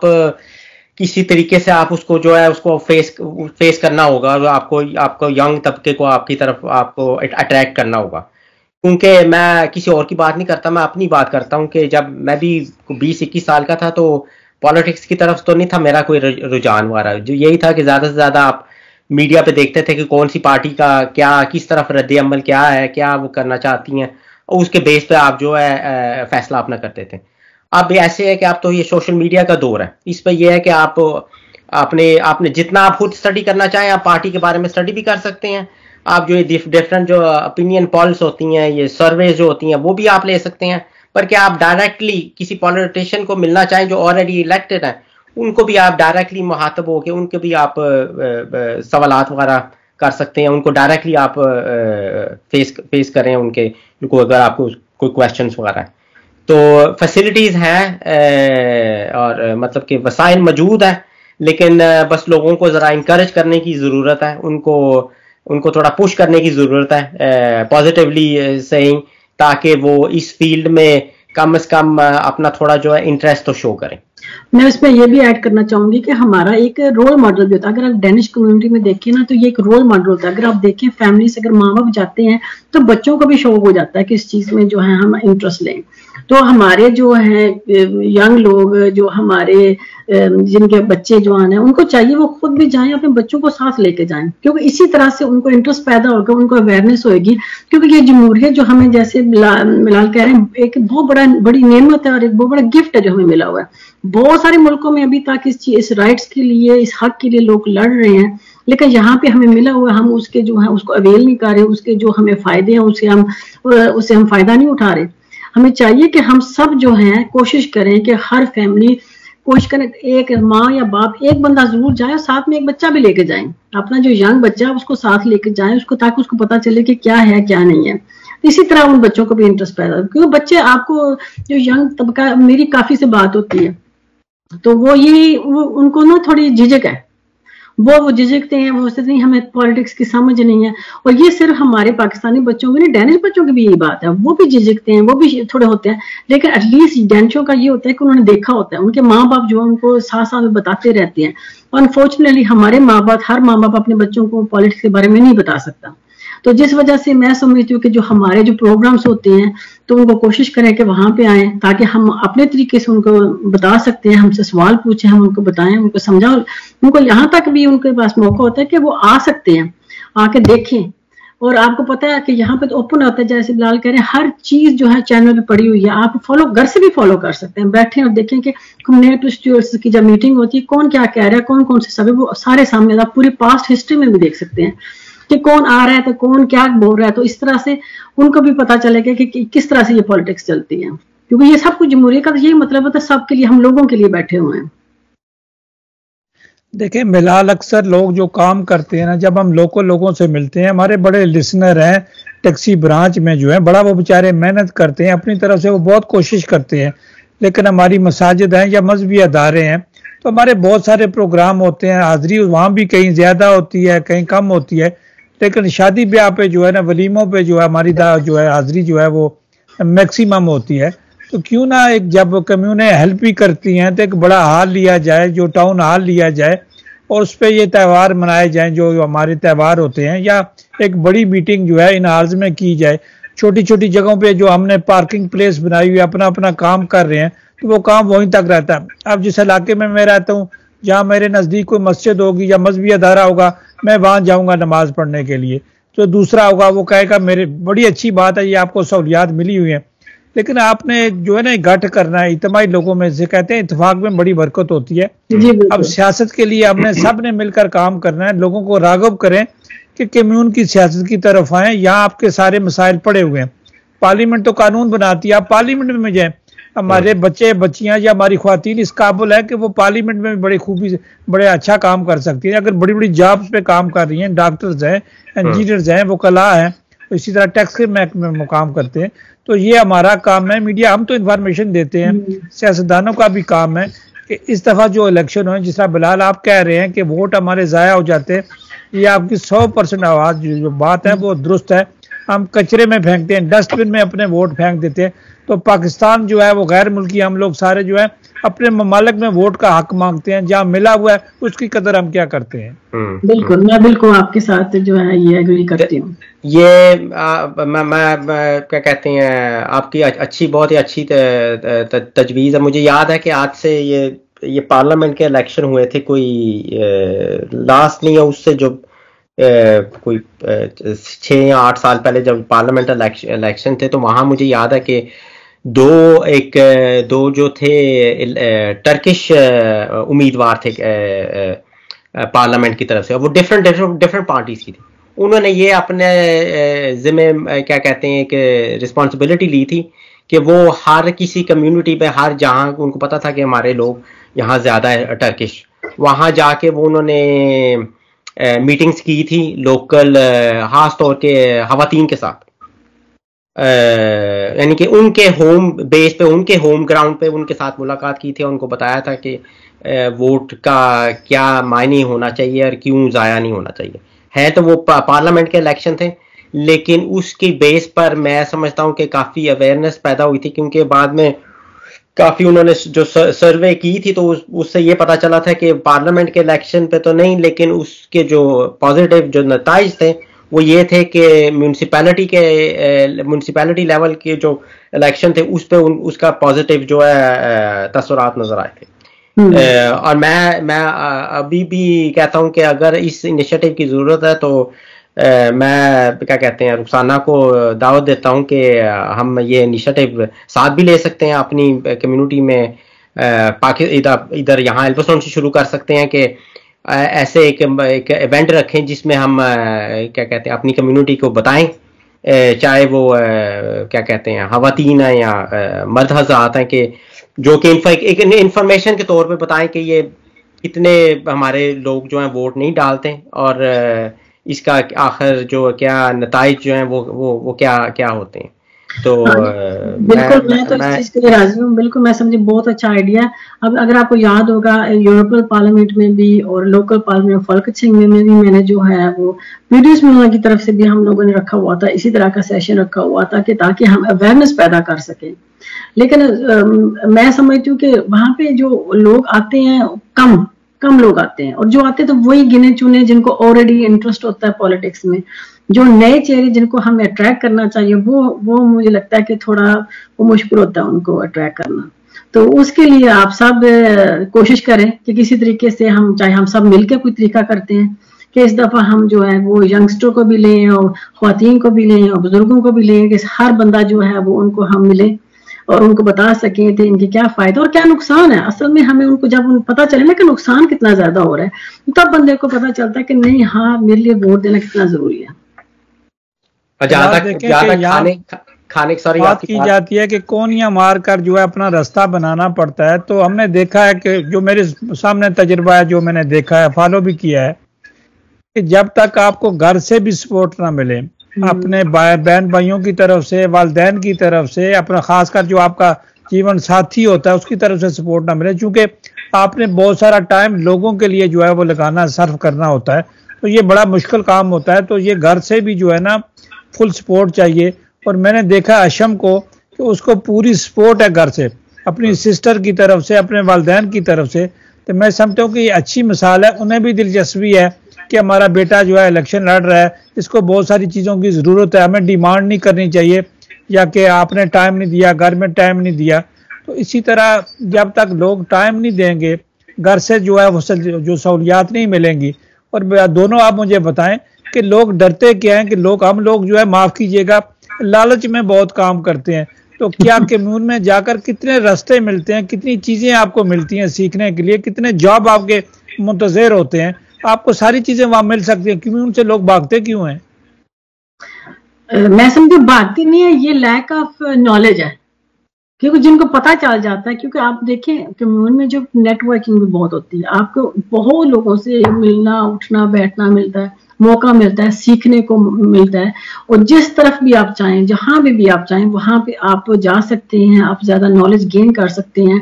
किसी तरीके से आप उसको जो है उसको फेस करना होगा, और आपको यंग तबके को आपकी तरफ आपको अट्रैक्ट करना होगा। क्योंकि मैं किसी और की बात नहीं करता, मैं अपनी बात करता हूँ कि जब मैं भी 20-21 साल का था तो पॉलिटिक्स की तरफ तो नहीं था मेरा कोई रुझान वाला, जो यही था कि ज़्यादा से ज़्यादा आप मीडिया पे देखते थे कि कौन सी पार्टी का क्या, किस तरफ रद्द अमल क्या है, क्या वो करना चाहती हैं, और उसके बेस पे आप जो है फैसला अपना करते थे। अब ऐसे है कि आप तो ये सोशल मीडिया का दौर है, इस पर यह है कि आप आपने जितना आप खुद स्टडी करना चाहें, आप पार्टी के बारे में स्टडी भी कर सकते हैं। आप जो ये डिफरेंट जो ओपिनियन पॉल्स होती हैं, ये सर्वे जो होती हैं, वो भी आप ले सकते हैं। पर क्या आप डायरेक्टली किसी पॉलिटिशियन को मिलना चाहें जो ऑलरेडी इलेक्टेड है, उनको भी आप डायरेक्टली मुहातब होकर उनके भी आप सवालात वगैरह कर सकते हैं, उनको डायरेक्टली आप फेस करें उनको अगर आपको कोई क्वेश्चंस वगैरह है। तो फैसिलिटीज़ हैं और मतलब कि वसाइल मौजूद है, लेकिन बस लोगों को ज़रा इंकरेज करने की ज़रूरत है, उनको थोड़ा पुश करने की ज़रूरत है पॉजिटिवली सही, ताकि वो इस फील्ड में कम से कम अपना थोड़ा जो है इंटरेस्ट तो शो करें। मैं इसमें ये भी ऐड करना चाहूंगी कि हमारा एक रोल मॉडल भी होता है। अगर आप डेनिश कम्युनिटी में देखें ना, तो ये एक रोल मॉडल होता है। अगर आप देखें फैमिली से अगर माँ बाप जाते हैं तो बच्चों को भी शौक हो जाता है कि इस चीज में जो है हम इंटरेस्ट लें। तो हमारे जो है यंग लोग, जो हमारे जिनके बच्चे जो आने, उनको चाहिए वो खुद भी जाएं, अपने बच्चों को साथ लेके जाएं, क्योंकि इसी तरह से उनको इंटरेस्ट पैदा होगा, उनको अवेयरनेस होगी। क्योंकि ये जमहूरियत जो हमें, जैसे बिलाल कह रहे हैं, एक बहुत बड़ी नेमत है और एक बहुत बड़ा गिफ्ट है जो हमें मिला हुआ है। बहुत सारे मुल्कों में अभी तक इस राइट्स के लिए, इस हक के लिए लोग लड़ रहे हैं, लेकिन यहाँ पे हमें मिला हुआ, हम उसके जो है उसको अवेल नहीं कर रहे, उसके जो हमें फायदे हैं उससे हम फायदा नहीं उठा रहे। हमें चाहिए कि हम सब जो हैं कोशिश करें कि हर फैमिली कोशिश करें, एक माँ या बाप एक बंदा जरूर जाए, साथ में एक बच्चा भी लेके जाए, अपना जो यंग बच्चा है उसको साथ लेके जाए, उसको, ताकि उसको पता चले कि क्या है क्या नहीं है। इसी तरह उन बच्चों को भी इंटरेस्ट पैदा हो, क्योंकि बच्चे, आपको जो यंग तबका, मेरी काफी से बात होती है तो वो उनको ना थोड़ी झिझक है, वो झिझकते हैं, वो सोचते हैं हमें पॉलिटिक्स की समझ नहीं है। और ये सिर्फ हमारे पाकिस्तानी बच्चों की नहीं, डेनिश बच्चों की भी यही बात है, वो भी झिझकते हैं, वो भी थोड़े होते हैं। लेकिन एटलीस्ट डेनिशों का ये होता है कि उन्होंने देखा होता है, उनके माँ बाप जो उनको साथ साथ बताते रहते हैं। अनफॉर्चुनेटली हमारे माँ बाप, हर माँ बाप अपने बच्चों को पॉलिटिक्स के बारे में नहीं बता सकता। तो जिस वजह से मैं समझती हूँ कि जो हमारे जो प्रोग्राम्स होते हैं, तो उनको कोशिश करें कि वहां पे आए, ताकि हम अपने तरीके से उनको बता सकते हैं, हमसे सवाल पूछें, हम उनको बताएं, उनको समझाओ। उनको यहाँ तक भी उनके पास मौका होता है कि वो आ सकते हैं, आके देखें। और आपको पता है कि यहाँ पे तो ओपन होता है, जैसे बिलाल कह रहे हैं, हर चीज जो है चैनल पे पड़ी हुई है, आप फॉलो घर से भी फॉलो कर सकते हैं, बैठे और देखें कि कम्युनिटी स्टूडेंट्स की जब मीटिंग होती है, कौन क्या कह रहा है, कौन कौन से सभी, वो सारे सामने, आप पूरी पास्ट हिस्ट्री में भी देख सकते हैं कि कौन आ रहा है तो कौन क्या बोल रहा है। तो इस तरह से उनको भी पता चलेगा कि किस तरह से ये पॉलिटिक्स चलती है, क्योंकि ये सब कुछ जमहूरियत का यही मतलब होता है, सबके लिए, हम लोगों के लिए बैठे हुए हैं। देखिए बिलाल, अक्सर लोग जो काम करते हैं ना, जब हम लोकल लोगों से मिलते हैं, हमारे बड़े लिसनर हैं टैक्सी ब्रांच में जो है, बड़ा वो बेचारे मेहनत करते हैं अपनी तरफ से, वो बहुत कोशिश करते हैं। लेकिन हमारी मसाजिद हैं या मजहबी अदारे हैं, तो हमारे बहुत सारे प्रोग्राम होते हैं, हाजिरी वहाँ भी कहीं ज़्यादा होती है कहीं कम होती है। लेकिन शादी ब्याह पे जो है ना, वलीमों पे जो है हमारी जो है हाजिरी जो है वो मैक्सिमम होती है। तो क्यों ना एक, जब कम्यूने हेल्प भी करती हैं, तो एक बड़ा हाल लिया जाए, जो टाउन हाल लिया जाए, और उस पर ये त्यौहार मनाए जाएं जो हमारे त्यौहार होते हैं, या एक बड़ी मीटिंग जो है इन हाल्स में की जाए। छोटी छोटी जगहों पे जो हमने पार्किंग प्लेस बनाई हुई है, अपना अपना काम कर रहे हैं, तो वो काम वहीं तक रहता है। अब जिस इलाके में मैं रहता हूँ, जहाँ मेरे नज़दीक कोई मस्जिद होगी या मजहबी अदारा होगा, मैं वहाँ जाऊँगा नमाज पढ़ने के लिए। तो दूसरा होगा, वो कहेगा मेरे बड़ी अच्छी बात है, ये आपको सहूलियात मिली हुई है। लेकिन आपने जो है ना गठ करना है, इतमाही लोगों में से कहते हैं इत्तेफाक में बड़ी बरकत होती है। अब सियासत के लिए हमने सब ने मिलकर काम करना है, लोगों को राग़िब करें कि कम्यून की सियासत की तरफ आए। यहाँ आपके सारे मसाइल पड़े हुए हैं, पार्लियामेंट तो कानून बनाती है, आप पार्लियामेंट में जाए। हमारे बच्चे बच्चियां या हमारी ख्वातीन इस काबिल है कि वो पार्लियामेंट में भी बड़ी खूबी से बड़े अच्छा काम कर सकती है। अगर बड़ी बड़ी जॉब्स पे काम कर रही हैं, डॉक्टर्स हैं, इंजीनियर्स हैं, वकला हैं, इसी तरह टैक्स के महकमे में काम करते हैं। तो ये हमारा काम है, मीडिया हम तो इन्फॉर्मेशन देते हैं, सियासतदानों का भी काम है कि इस दफ़ा जो इलेक्शन हो, जिस तरह बिलाल आप कह रहे हैं कि वोट हमारे ज़ाया हो जाते हैं, ये आपकी 100% आवाज़ जो बात है वो दुरुस्त है। हम कचरे में फेंकते हैं, डस्टबिन में अपने वोट फेंक देते हैं। तो पाकिस्तान जो है वो गैर मुल्की हम लोग सारे जो है अपने ममालिक में वोट का हक मांगते हैं, जहाँ मिला हुआ है उसकी कदर हम क्या करते हैं। बिल्कुल, मैं बिल्कुल आपके साथ जो है ये एग्री करती हूँ। ये मैं क्या कहते हैं, आपकी अच्छी, बहुत ही अच्छी तजवीज़ है। मुझे याद है कि आज से ये पार्लियामेंट के इलेक्शन हुए थे, कोई लास्ट नहीं है उससे जो कोई 6 या 8 साल पहले जब पार्लियामेंट इलेक्शन थे, तो वहाँ मुझे याद है कि दो जो थे टर्किश उम्मीदवार थे पार्लियामेंट की तरफ से, और वो डिफरेंट पार्टीज की थी। उन्होंने ये अपने जिम्मे क्या कहते हैं कि रिस्पॉन्सिबिलिटी ली थी कि वो हर किसी कम्युनिटी पे, हर जहाँ उनको पता था कि हमारे लोग यहाँ ज़्यादा है टर्किश, वहाँ जाके वो उन्होंने मीटिंग्स की थी लोकल, खास तौर के खवातीन के साथ, यानी कि उनके होम बेस पे, उनके होम ग्राउंड पे उनके साथ मुलाकात की थी और उनको बताया था कि वोट का क्या मायने होना चाहिए और क्यों ज़ाया नहीं होना चाहिए। है तो वो पार्लियामेंट के इलेक्शन थे, लेकिन उसकी बेस पर मैं समझता हूँ कि काफ़ी अवेयरनेस पैदा हुई थी, क्योंकि बाद में काफ़ी उन्होंने जो सर्वे की थी तो उससे ये पता चला था कि पार्लियामेंट के इलेक्शन पे तो नहीं, लेकिन उसके जो पॉजिटिव जो नताइज थे वो ये थे कि म्यूनसिपैलिटी लेवल के जो इलेक्शन थे उस पे उसका पॉजिटिव जो है तसुरात नजर आए थे। और मैं अभी भी कहता हूं कि अगर इस इनिशिएटिव की जरूरत है तो मैं क्या कहते हैं रुखसाना को दावत देता हूं कि हम ये इनिशिएटिव साथ भी ले सकते हैं अपनी कम्युनिटी में। इधर यहाँ एल्बस्टोन से शुरू कर सकते हैं कि ऐसे एक इवेंट रखें जिसमें हम क्या कहते हैं अपनी कम्युनिटी को बताएं, चाहे वो क्या कहते हैं खवातीन है या मर्द हज़रात हैं, कि जो कि एक इंफॉर्मेशन के तौर पे बताएं कि ये कितने हमारे लोग जो हैं वोट नहीं डालते और इसका आखिर जो क्या नताइज जो हैं वो क्या होते हैं। तो बिल्कुल मैं तो इस चीज के लिए राजी हूँ। बिल्कुल मैं समझी, बहुत अच्छा आइडिया। अब अगर आपको याद होगा यूरोपियन पार्लियामेंट में भी और लोकल पार्लियामेंट फॉल्कचिंग में भी मैंने जो है वो वीडियोस में की तरफ से भी हम लोगों ने रखा हुआ था, इसी तरह का सेशन रखा हुआ था कि ताकि हम अवेयरनेस पैदा कर सकें। लेकिन मैं समझती हूँ कि वहां पे जो लोग आते हैं कम लोग आते हैं, और जो आते हैं तो वही गिने चुने जिनको ऑलरेडी इंटरेस्ट होता है पॉलिटिक्स में। जो नए चेहरे जिनको हमें अट्रैक्ट करना चाहिए वो मुझे लगता है कि थोड़ा वो मुश्किल होता है उनको अट्रैक्ट करना। तो उसके लिए आप सब कोशिश करें कि किसी तरीके से हम, चाहे हम सब मिलकर कोई तरीका करते हैं कि इस दफा हम जो है वो यंगस्टर को भी लें और ख्वातीन को भी लें और बुजुर्गों को भी लें, कि हर बंदा जो है वो उनको हम मिले और उनको बता सकें थे इनके क्या फायदा और क्या नुकसान है। असल में हमें उनको जब पता चले ना कि नुकसान कितना ज्यादा हो रहा है, तब बंदे को पता चलता है कि नहीं, हाँ मेरे लिए वोट देना कितना जरूरी है। जहाँ तक खाने की बात की जाती है कि कोनियां मारकर जो है अपना रास्ता बनाना पड़ता है। तो हमने देखा है कि जो मेरे सामने तजुर्बा है, जो मैंने देखा है, फॉलो भी किया है, कि जब तक आपको घर से भी सपोर्ट ना मिले, अपने बहन भाइयों की तरफ से, वालिदैन की तरफ से, अपना खासकर जो आपका जीवन साथी होता है उसकी तरफ से सपोर्ट ना मिले, क्योंकि आपने बहुत सारा टाइम लोगों के लिए जो है वो लगाना, सर्व करना होता है, तो ये बड़ा मुश्किल काम होता है। तो ये घर से भी जो है ना फुल सपोर्ट चाहिए। और मैंने देखा अशम को कि उसको पूरी सपोर्ट है घर से, अपनी सिस्टर की तरफ से, अपने वालिदैन की तरफ से। तो मैं समझता हूँ कि ये अच्छी मिसाल है। उन्हें भी दिलचस्पी है कि हमारा बेटा जो है इलेक्शन लड़ रहा है, इसको बहुत सारी चीज़ों की ज़रूरत है, हमें डिमांड नहीं करनी चाहिए या कि आपने टाइम नहीं दिया, घर में टाइम नहीं दिया। तो इसी तरह जब तक लोग टाइम नहीं देंगे, घर से जो है वो जो सहूलियात नहीं मिलेंगी। और दोनों आप मुझे बताएं कि लोग डरते क्या हैं, कि हम लोग जो है, माफ़ कीजिएगा, लालच में बहुत काम करते हैं। तो क्या कम्यून में जाकर कितने रास्ते मिलते हैं, कितनी चीज़ें आपको मिलती हैं सीखने के लिए, कितने जॉब आपके मुंतज़र होते हैं, आपको सारी चीज़ें वहाँ मिल सकती हैं। कम्यून से लोग भागते क्यों हैं? मैं समझू भागती नहीं है, ये लैक ऑफ नॉलेज है, क्योंकि जिनको पता चल जाता है। क्योंकि आप देखें कम्यून में जो नेटवर्किंग भी बहुत होती है, आपको बहुत लोगों से मिलना, उठना, बैठना मिलता है, मौका मिलता है, सीखने को मिलता है। और जिस तरफ भी आप चाहें, जहां भी आप चाहें, वहां पे आप जा सकते हैं, आप ज्यादा नॉलेज गेन कर सकते हैं,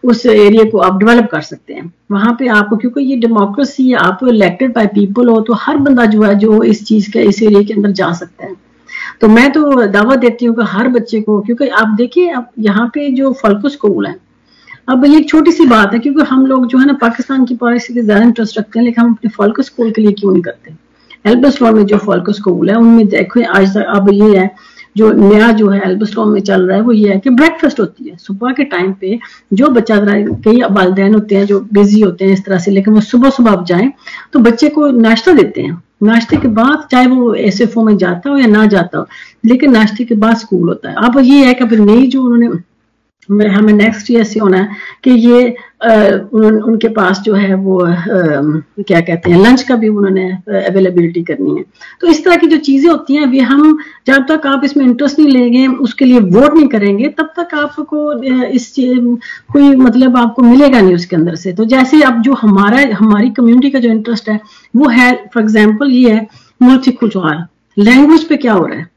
उस एरिया को आप डेवलप कर सकते हैं वहां पे आपको। क्योंकि ये डेमोक्रेसी है, आप इलेक्टेड बाय पीपल हो, तो हर बंदा जो है जो इस चीज के, इस एरिया के अंदर जा सकता है। तो मैं तो दावा देती हूँ कि हर बच्चे को, क्योंकि आप देखिए अब यहाँ पे जो फल्को स्कूल है, अब ये एक छोटी सी बात है, क्योंकि हम लोग जो है ना पाकिस्तान की पॉलिसी के ज्यादा इंटरेस्ट रखते हैं, लेकिन हम अपने फल्को स्कूल के लिए क्यों नहीं करते। एल्बस्टॉन में जो फल्को स्कूल है उनमें देखो आज तक, अब ये है जो नया जो है एल्बस्टॉन में चल रहा है, वो ये है कि ब्रेकफास्ट होती है सुबह के टाइम पे। जो बच्चा, कई वालिदैन होते हैं जो बिजी होते हैं इस तरह से, लेकिन वो सुबह सुबह आप जाएं तो बच्चे को नाश्ता देते हैं। नाश्ते के बाद चाहे वो एसएफओ में जाता हो या ना जाता हो, लेकिन नाश्ते के बाद स्कूल होता है। अब ये है कि फिर नई जो उन्होंने, हमें नेक्स्ट ईयर से होना है कि ये उनके पास जो है वो क्या कहते हैं, लंच का भी उन्होंने अवेलेबिलिटी करनी है। तो इस तरह की जो चीजें होती हैं, वे हम जब तक आप इसमें इंटरेस्ट नहीं लेंगे, उसके लिए वोट नहीं करेंगे, तब तक आपको इस कोई मतलब आपको मिलेगा नहीं उसके अंदर से। तो जैसे अब जो हमारी कम्युनिटी का जो इंटरेस्ट है वो है, फॉर एग्जाम्पल ये है मुल्क खुशहाल, लैंग्वेज पे क्या हो रहा है,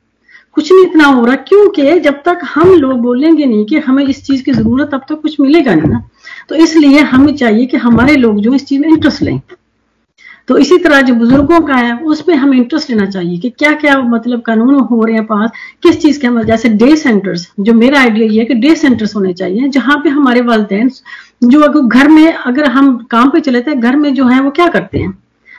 कुछ नहीं इतना हो रहा, क्योंकि जब तक हम लोग बोलेंगे नहीं कि हमें इस चीज की जरूरत, तब तक कुछ मिलेगा नहीं ना। तो इसलिए हमें चाहिए कि हमारे लोग जो इस चीज में इंटरेस्ट लें। तो इसी तरह जो बुजुर्गों का है उसमें हमें इंटरेस्ट लेना चाहिए कि क्या क्या मतलब कानून हो रहे हैं पास, किस चीज के हम, जैसे डे सेंटर्स, जो मेरा आइडिया ये है कि डे सेंटर्स होने चाहिए जहां पे हमारे वालिदैन जो अगर घर में, अगर हम काम पे चले थे, घर में जो है वो क्या करते हैं,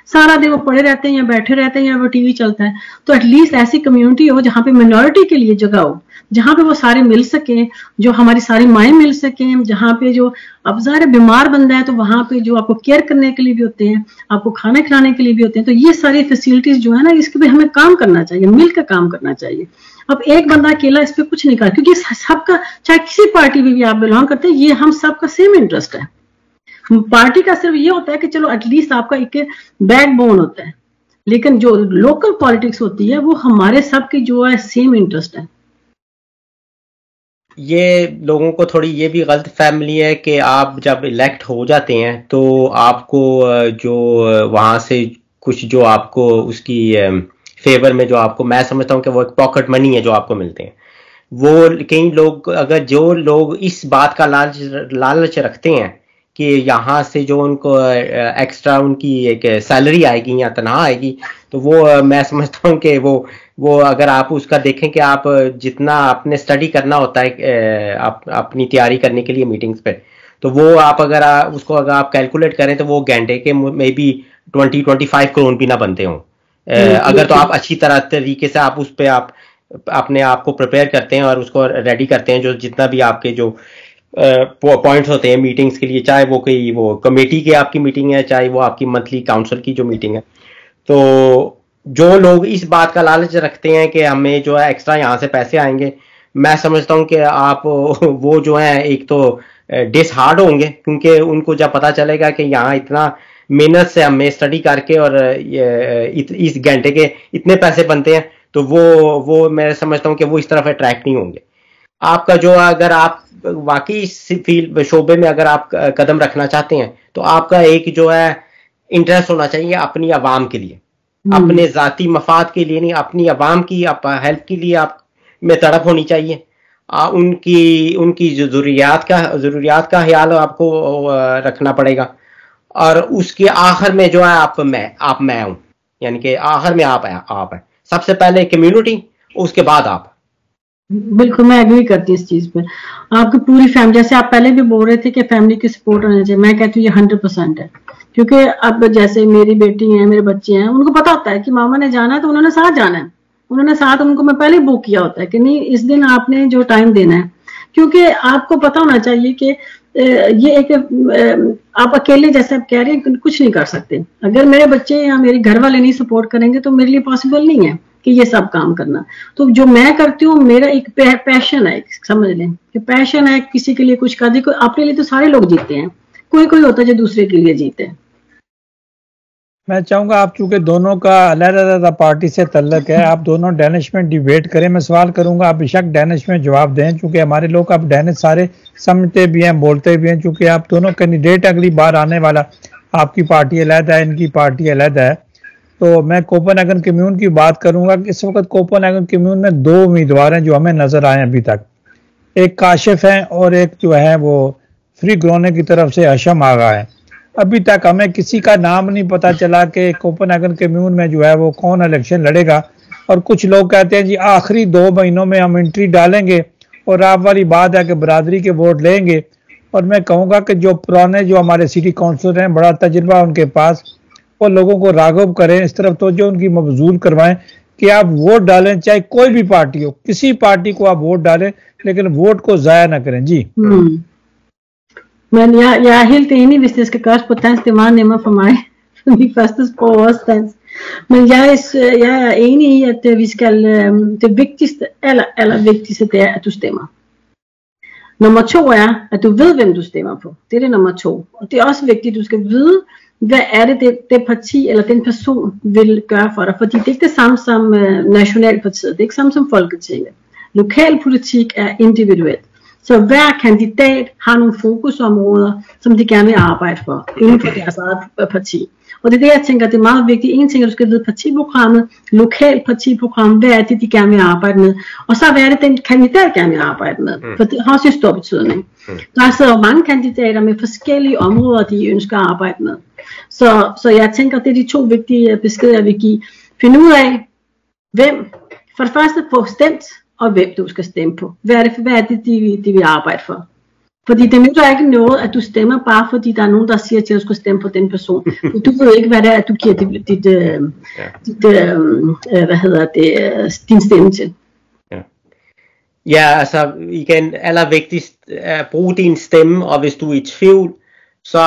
सारा दिन वो पड़े रहते हैं या बैठे रहते हैं या वो टीवी चलता है। तो एटलीस्ट ऐसी कम्युनिटी हो जहाँ पे मिनॉरिटी के लिए जगह हो, जहाँ पे वो सारे मिल सकें, जो हमारी सारी माएँ मिल सकें, जहाँ पे जो अब ज़ाहिर बीमार बंदा है तो वहाँ पे जो आपको केयर करने के लिए भी होते हैं, आपको खाना खिलाने के लिए भी होते हैं। तो ये सारी फैसिलिटीज जो है ना, इसके पे हमें काम करना चाहिए, मिलकर काम करना चाहिए। अब एक बंदा अकेला इस पे कुछ नहीं कर, क्योंकि सबका, चाहे किसी पार्टी में भी आप बिलोंग करते हैं, ये हम सबका सेम इंटरेस्ट है। पार्टी का सिर्फ ये होता है कि चलो एटलीस्ट आपका एक बैकबोन होता है, लेकिन जो लोकल पॉलिटिक्स होती है वो हमारे सबकी जो है सेम इंटरेस्ट है। ये लोगों को थोड़ी ये भी गलत फहमी है कि आप जब इलेक्ट हो जाते हैं तो आपको जो वहां से कुछ जो आपको उसकी फेवर में जो आपको, मैं समझता हूँ कि वो एक पॉकेट मनी है जो आपको मिलते हैं। वो कई लोग, अगर जो लोग इस बात का लालच रखते हैं कि यहाँ से जो उनको एक्स्ट्रा उनकी एक सैलरी आएगी या तनख्वाह आएगी, तो वो मैं समझता हूँ कि वो अगर आप उसका देखें कि आप जितना आपने स्टडी करना होता है अपनी तैयारी करने के लिए मीटिंग्स पे, तो वो आप अगर उसको अगर आप कैलकुलेट करें तो वो घंटे के मे बी 20-25 करोड़ भी ना बनते हों। अगर तो आप अच्छी तरीके से आप उस पर आप अपने आप को प्रिपेयर करते हैं और उसको रेडी करते हैं, जो जितना भी आपके जो पॉइंट्स होते हैं मीटिंग्स के लिए, चाहे वो कोई वो कमेटी की आपकी मीटिंग है, चाहे वो आपकी मंथली काउंसिल की जो मीटिंग है। तो जो लोग इस बात का लालच रखते हैं कि हमें जो है एक्स्ट्रा यहाँ से पैसे आएंगे, मैं समझता हूँ कि आप वो जो है एक तो डिसहार्ड होंगे, क्योंकि उनको जब पता चलेगा कि यहाँ इतना मेहनत से हमें स्टडी करके और इस घंटे के इतने पैसे बनते हैं, तो वो मैं समझता हूँ कि वो इस तरफ अट्रैक्ट नहीं होंगे। आपका जो अगर आप वाकई इस फील्ड शोबे में अगर आप कदम रखना चाहते हैं तो आपका एक जो है इंटरेस्ट होना चाहिए अपनी आवाम के लिए, अपने जाती मफाद के लिए नहीं, अपनी आवाम की हेल्प के लिए आप में तड़प होनी चाहिए। उनकी जो ज़रूरियात का ख्याल आपको रखना पड़ेगा। और उसके आखिर में जो है आप मैं हूँ, यानी कि आखिर में आप है सबसे पहले कम्युनिटी, उसके बाद आप। बिल्कुल मैं एग्री करती हूँ इस चीज पे। आपकी पूरी फैमिली, जैसे आप पहले भी बोल रहे थे कि फैमिली की सपोर्ट होना चाहिए, मैं कहती हूँ ये 100% है। क्योंकि अब जैसे मेरी बेटी है, मेरे बच्चे हैं, उनको पता होता है कि मामा ने जाना है तो उन्होंने साथ जाना है, उन्होंने साथ, उनको मैं पहले बुक किया होता है कि नहीं इस दिन आपने जो टाइम देना है। क्योंकि आपको पता होना चाहिए कि ये एक आप अकेले, जैसे आप कह रहे हैं, कुछ नहीं कर सकते। अगर मेरे बच्चे या मेरे घर वाले नहीं सपोर्ट करेंगे तो मेरे लिए पॉसिबल नहीं है कि ये सब काम करना। तो जो मैं करती हूँ, मेरा एक पैशन है, समझ लें कि पैशन है किसी के लिए कुछ कर दे। अपने लिए तो सारे लोग जीते हैं, कोई होता है जो दूसरे के लिए जीते हैं। मैं चाहूंगा आप चूंकि दोनों का अलग-अलग पार्टी से तल्लक है, आप दोनों डैनिश में डिबेट करें। मैं सवाल करूंगा, आप बेशक डैनिश में जवाब दें, चूंकि हमारे लोग आप डैनिश सारे समझते भी हैं, बोलते भी हैं। चूंकि आप दोनों कैंडिडेट अगली बार आने वाला, आपकी पार्टी अलग है, इनकी पार्टी अलग है। तो मैं कोपेनहेगन कम्यून की बात करूंगा कि इस वक्त कोपेनहेगन कम्यून में 2 उम्मीदवार हैं जो हमें नजर आए अभी तक। एक काशिफ है और एक जो है वो फ्री ग्रोने की तरफ से हशम आगा है। अभी तक हमें किसी का नाम नहीं पता चला कि कोपेनहेगन कम्यून में जो है वो कौन इलेक्शन लड़ेगा। और कुछ लोग कहते हैं जी आखिरी 2 महीनों में हम एंट्री डालेंगे और आप वाली बात है कि बरादरी के वोट लेंगे। और मैं कहूँगा कि जो पुराने जो हमारे सिटी काउंसिलर हैं, बड़ा तजुर्बा उनके पास, वो लोगों को राग़िब करें इस तरफ, तो जो उनकी मबजूल करवाएं कि आप वोट डालें, चाहे कोई भी पार्टी हो, किसी पार्टी को आप वोट डालें, लेकिन वोट को जाया ना करें। जी Men jag är helt enig visst det ska göras på tjänsteman för mig. Vi fastas på årstens. Men jag är enig i att vi ska, det viktigaste, allra viktigaste, det är att du stämmer. Nummer 2 är att du vet vem du stämmer på. Det är det nummer 2. Och det är också viktigt att du ska veta hvad er det parti eller den person vil gøre for dig. Fordi det er ikke det samme som Nationalpartiet, det er ikke samme som Folketinget. Lokalpolitik er individuelt. Så hver kandidat har nogle fokusområder, som de gerne vil arbejde for inden for deres eget parti. Og det er det, jeg tænker, det er meget vigtigt. En ting er, at du skal vide partiprogrammet, lokalt partiprogram, hvad er det, de gerne vil arbejde med. Og så hvad er det, den kandidat gerne vil arbejde med. For det har også en stor betydning. Der sidder mange kandidater med forskellige områder, de ønsker at arbejde med. Så jeg tænker, det er de 2 vigtige beskeder, jeg vil give. Find ud af, hvem, for det første få stemt, og hvem du skal stemme på. Hvad er det de vil arbejde for? Fordi det nytter ikke noget, at du stemmer bare fordi der er nogen, der siger til, at du skal stemme på den person. Du ved ikke, hvad det er, at du giver din stemme til. Ja, altså igen, allervigtigst er bruge din stemme, og hvis du er i tvivl, så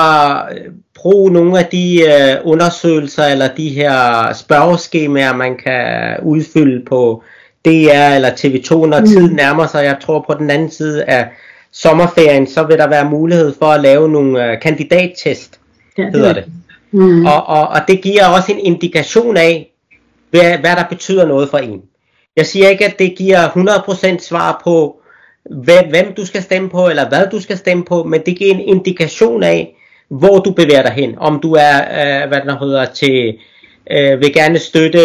brug nogle af de undersøgelser eller de her spørgeskemaer, man kan udfylde på DR eller TV2, når tiden nærmer sig. Jeg tror på den anden side af sommerferien, så vil der være mulighed for at lave nogle kandidattest, hedder det. Og det giver også en indikation af, hvad der betyder noget for en. Jeg siger ikke, at det giver 100% svar på, hvem du skal stemme på, eller hvad du skal stemme på, men det giver en indikation af, hvor du bevæger dig hen. Om du er, vil gerne støtte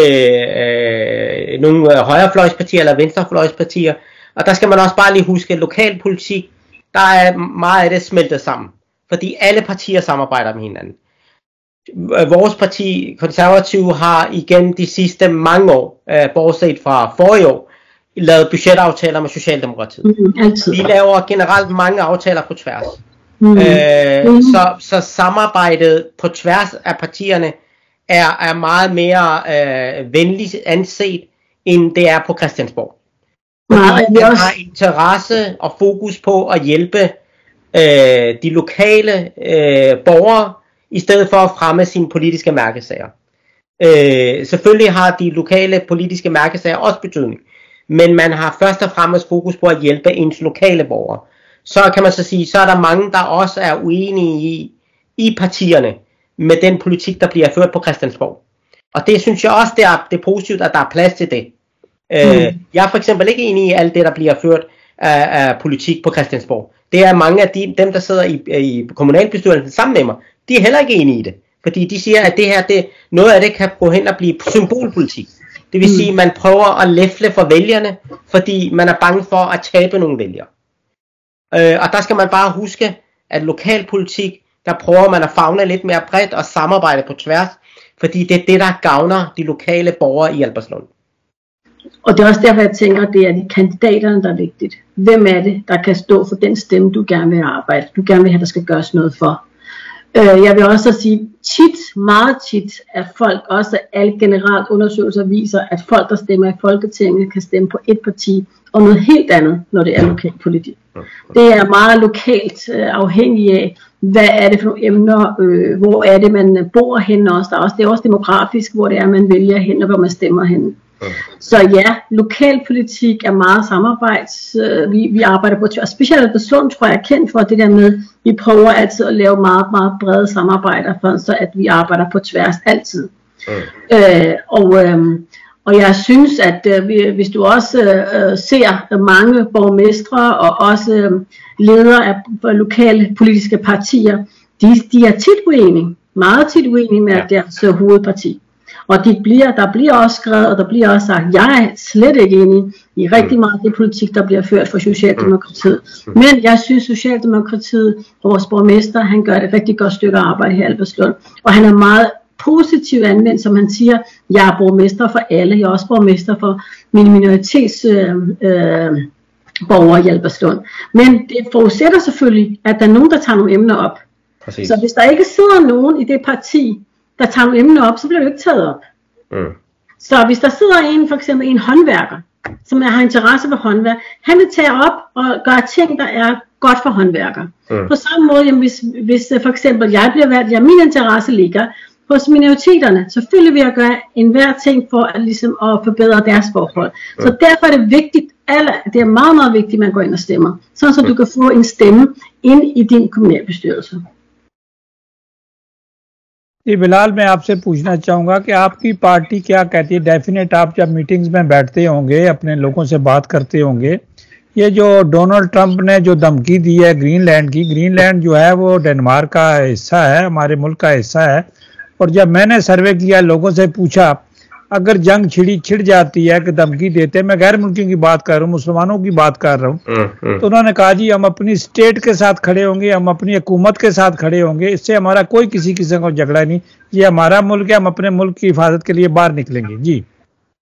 nogle højrefløjspartier eller venstrefløjspartier. Og der skal man også bare lige huske, at lokalpolitik, der er meget af det smeltet sammen. Fordi alle partier samarbejder med hinanden. Vores parti, Konservative, har igen de sidste mange år, bortset fra forrige år, lavet budgetaftaler med Socialdemokratiet. Vi laver generelt mange aftaler på tværs. Så samarbejdet på tværs af partierne er meget mere venligt anset, end det er på Christiansborg. Vi har interesse og fokus på at hjælpe de lokale borgere, i stedet for at fremme sine politiske mærkesager. Selvfølgelig har de lokale politiske mærkesager også betydning, men man har først og fremmest fokus på at hjælpe ens lokale borgere. Så kan man så sige, så er der mange, der også er uenige i partierne med den politik, der bliver ført på Christiansborg. Og det synes jeg også, det er positivt, at der er plads til det. Jeg er for eksempel ikke enig i alt det, der bliver ført af politik på Christiansborg. Det er mange af dem, der sidder i kommunalbestyrelsen sammen med mig, de er heller ikke enige i det. Fordi de siger, at det her, noget af det kan gå hen og blive symbolpolitik. Det vil sige, at man prøver at læfle for vælgerne, fordi man er bange for at tabe nogle vælgere. Og der skal man bare huske, at lokalpolitik, der prøver man at favne lidt mere bredt og samarbejde på tværs, fordi det er det, der gavner de lokale borgere i Albertslund. Og det er også derfor, jeg tænker, at det er de kandidaterne, der er vigtigt. Hvem er det, der kan stå for den stemme, du gerne vil arbejde, du gerne vil have, der skal gøres noget for? Jeg vil også sige, meget tit, at folk også, alle generelt undersøgelser viser, at folk, der stemmer i Folketinget, kan stemme på et parti, og noget helt andet, når det er lokalpolitik. Det er meget lokalt afhængig af, hvad er det for nogle emner, hvor er det, man bor henne også. Det er også demografisk, hvor det er, man vælger hen, og hvor man stemmer henne. Så ja, lokalpolitik er meget samarbejds. Vi arbejder på tværs. Specielt Albertslund, tror jeg, er kendt for det der med, vi prøver altid at lave meget, meget brede samarbejder, for så at vi arbejder på tværs altid. Og jeg synes, at hvis du også ser mange borgmestre og også ledere af lokale politiske partier, de er tit uenige, meget tit uenige med deres hovedparti. Og der bliver også skrevet, og der bliver også sagt, jeg er slet ikke enig i rigtig meget det politik, der bliver ført for Socialdemokratiet. Men jeg synes, Socialdemokratiet og vores borgmester, han gør et rigtig godt stykke arbejde her i Albertslund. Og han er meget positivt anvendt, som han siger, jeg er borgmester for alle, jeg er også borgmester for mine minoritetsborgere i Albertslund. Men det forudsætter selvfølgelig, at der er nogen, der tager nogle emner op. Præcis. Så hvis der ikke sidder nogen i det parti, der tager nogle emner op, så bliver det ikke taget op. Så hvis der sidder for eksempel en håndværker, som har interesse for håndværk, han vil tage op og gøre ting, der er godt for håndværker. På samme måde, jamen, hvis for eksempel jeg bliver valgt, min interesse ligger hos minoriteterne, selvfølgelig vil jeg gøre enhver ting for at forbedre deres forhold. Så derfor er det vigtigt, det er meget, meget vigtigt, at man går ind og stemmer, så du kan få en stemme ind i din kommunalbestyrelse. जी बिलाल, मैं आपसे पूछना चाहूँगा कि आपकी party क्या कहती है। Definite आप जब मीटिंग्स में बैठते होंगे, अपने लोगों से बात करते होंगे, ये जो डोनाल्ड ट्रंप ने जो धमकी दी है ग्रीनलैंड की, ग्रीनलैंड जो है वो डेनमार्क का हिस्सा है, हमारे मुल्क का हिस्सा है। और जब मैंने सर्वे किया, लोगों से पूछा, अगर जंग छिड़ जाती है कि धमकी देते, मैं गैर मुल्कियों की बात कर रहा हूँ, मुसलमानों की बात कर रहा हूँ, तो उन्होंने कहा जी हम अपनी स्टेट के साथ खड़े होंगे, हम अपनी हुकूमत के साथ खड़े होंगे, इससे हमारा कोई किसी किस्म का झगड़ा नहीं, ये हमारा मुल्क है, हम अपने मुल्क की हिफाजत के लिए बाहर निकलेंगे। जी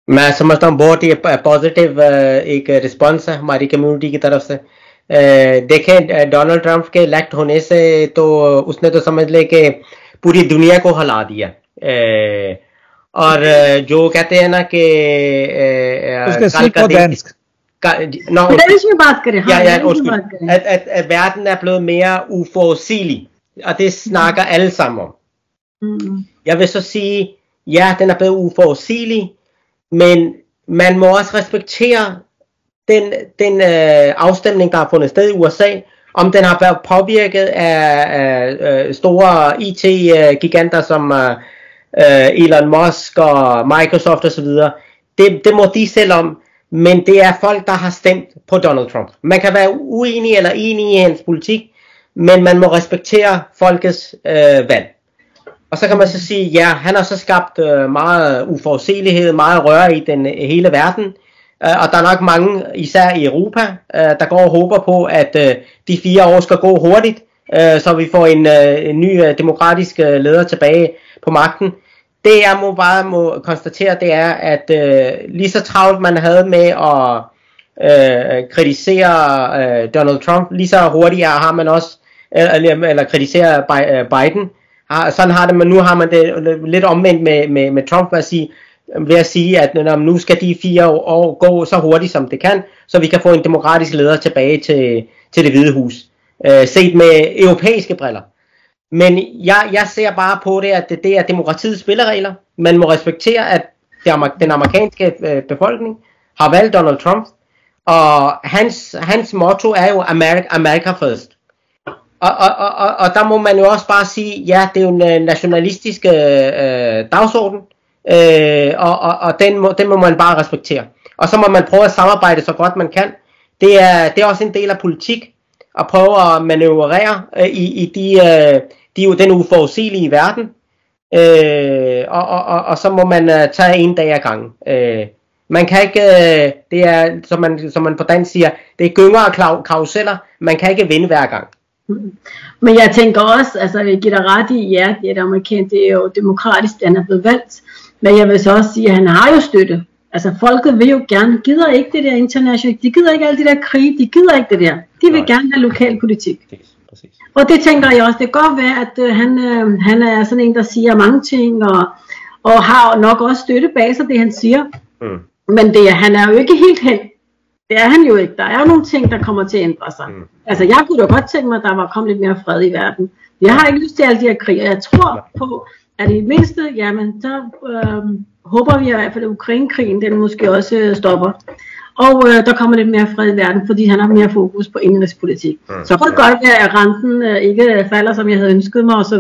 मैं समझता हूँ बहुत ही पॉजिटिव एक रिस्पॉन्स है हमारी कम्युनिटी की तरफ से। देखें, डोनाल्ड ट्रंप के इलेक्ट होने से तो उसने तो समझ ले कि पूरी दुनिया को हिला दिया। और जो कहते हैं ना कि verden er blevet mere uforudsigelig, og det snakker alle sammen om. Jeg vil så sige, ja, den er blevet uforudsigelig, men man må også respektere den afstemning, der har fundet sted i USA, om den har været påvirket af store IT-giganter som Elon Musk og Microsoft osv. Det må de selv om, men det er folk, der har stemt på Donald Trump. Man kan være uenig eller enig i hans politik, men man må respektere folkets valg. Og så kan man så sige, ja, han har så skabt meget uforudsigelighed, meget røre i den hele verden. Og der er nok mange, især i Europa, der går og håber på, at de 4 år skal gå hurtigt, så vi får en ny demokratisk leder tilbage på magten. Det jeg må konstatere, det er, at lige så travlt man havde med at kritisere Donald Trump, lige så hurtigere har man også, eller kritisere Biden. Sådan har det, men nu har man det lidt omvendt med Trump ved at sige, at nu skal de 4 år gå så hurtigt som det kan, så vi kan få en demokratisk leder tilbage til Det Hvide Hus, set med europæiske briller. Men jeg ser bare på det, at det er demokratiets spilleregler. Man må respektere, at den amerikanske befolkning har valgt Donald Trump, og hans motto er jo America First. Og der må man jo også bare sige, ja, det er jo en nationalistisk dagsorden, og den må man bare respektere. og så må man prøve at samarbejde så godt man kan. Det er også en del af politik, at prøve at manøvrere i den uforudsigelige verden, og så må man tage en dag ad gangen. Man kan ikke, det er, som man på dansk siger, det er gynger og karuseller, man kan ikke vinde hver gang. Men jeg tænker også, altså jeg giver dig ret i, ja, det er amerikansk, det er jo demokratisk, den er blevet valgt, men jeg vil så også sige, at han har jo støtte. Altså folket vil jo gerne, gider ikke det der internationalt, de gider ikke alle de der krige, de gider ikke det der. De vil gerne have lokal politik. Præcis. Og det tænker jeg også, det kan godt være, at han er sådan en, der siger mange ting, og har nok også støtte bag sig, det han siger. Men han er jo ikke helt hen. Det er han jo ikke. Der er jo nogle ting, der kommer til at ændre sig. Altså jeg kunne da godt tænke mig, at der var kommet lidt mere fred i verden. Jeg har ikke lyst til alle de her krige, og jeg tror på, at i det mindste, jamen så håber vi i hvert fald, at Ukraine-krigen, den måske også stopper. Og der kommer lidt mere fred i verden, fordi han har mere fokus på indenrigspolitik. Så kan det godt være, at renten ikke falder, som jeg havde ønsket mig, osv.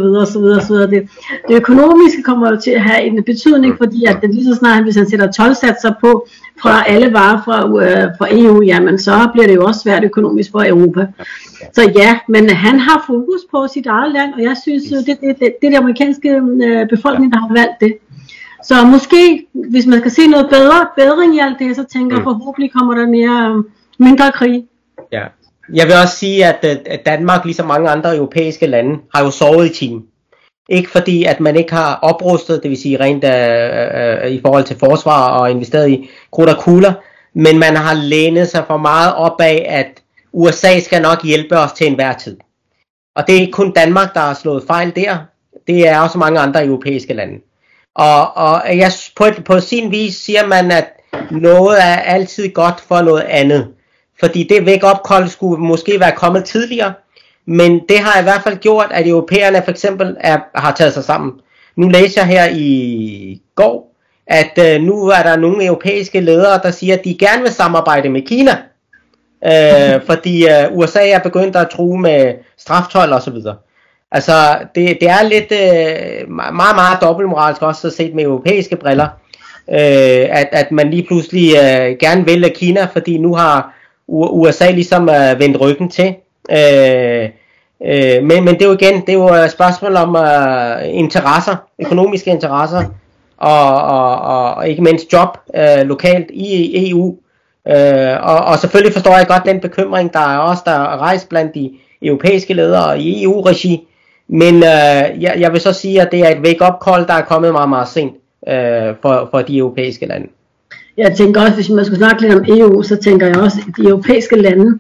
Det økonomiske kommer jo til at have en betydning, fordi at lige så snart, hvis han sætter toldsatser på fra alle varer fra EU, jamen så bliver det jo også svært økonomisk for Europa. Så ja, men han har fokus på sit eget land, og jeg synes, det er det amerikanske befolkning, der har valgt det. Så måske, hvis man skal se noget bedring i alt det, så tænker jeg forhåbentlig kommer der mindre krig. Ja. Jeg vil også sige, at Danmark, ligesom mange andre europæiske lande, har jo sovet i timen. Ikke fordi, at man ikke har oprustet, det vil sige rent i forhold til forsvar og investeret i krudt og kugler, men man har lænet sig for meget op af, at USA skal nok hjælpe os til enhver tid. Og det er ikke kun Danmark, der har slået fejl der, det er også mange andre europæiske lande. Og jeg, på sin vis siger man, at noget er altid godt for noget andet. Fordi det wake-up-call skulle måske være kommet tidligere, men det har i hvert fald gjort, at europæerne for eksempel har taget sig sammen. Nu læser jeg her i går, at nu er der nogle europæiske ledere, der siger, at de gerne vil samarbejde med Kina. Fordi USA er begyndt at true med straftold og så videre. Altså, det er lidt meget dobbeltmoralsk også set med europæiske briller, at man lige pludselig gerne vil Kina, fordi nu har USA ligesom vendt ryggen til. Men det er jo igen, det er jo et spørgsmål om interesser, økonomiske interesser, og ikke mindst job lokalt i EU. Og selvfølgelig forstår jeg godt den bekymring, der er også, der er rejst blandt de europæiske ledere i EU-regi. Men jeg vil så sige, at det er et wake-up call, der er kommet meget, meget sent for de europæiske lande. Jeg tænker også, hvis man skulle snakke lidt om EU, så tænker jeg også, at de europæiske lande,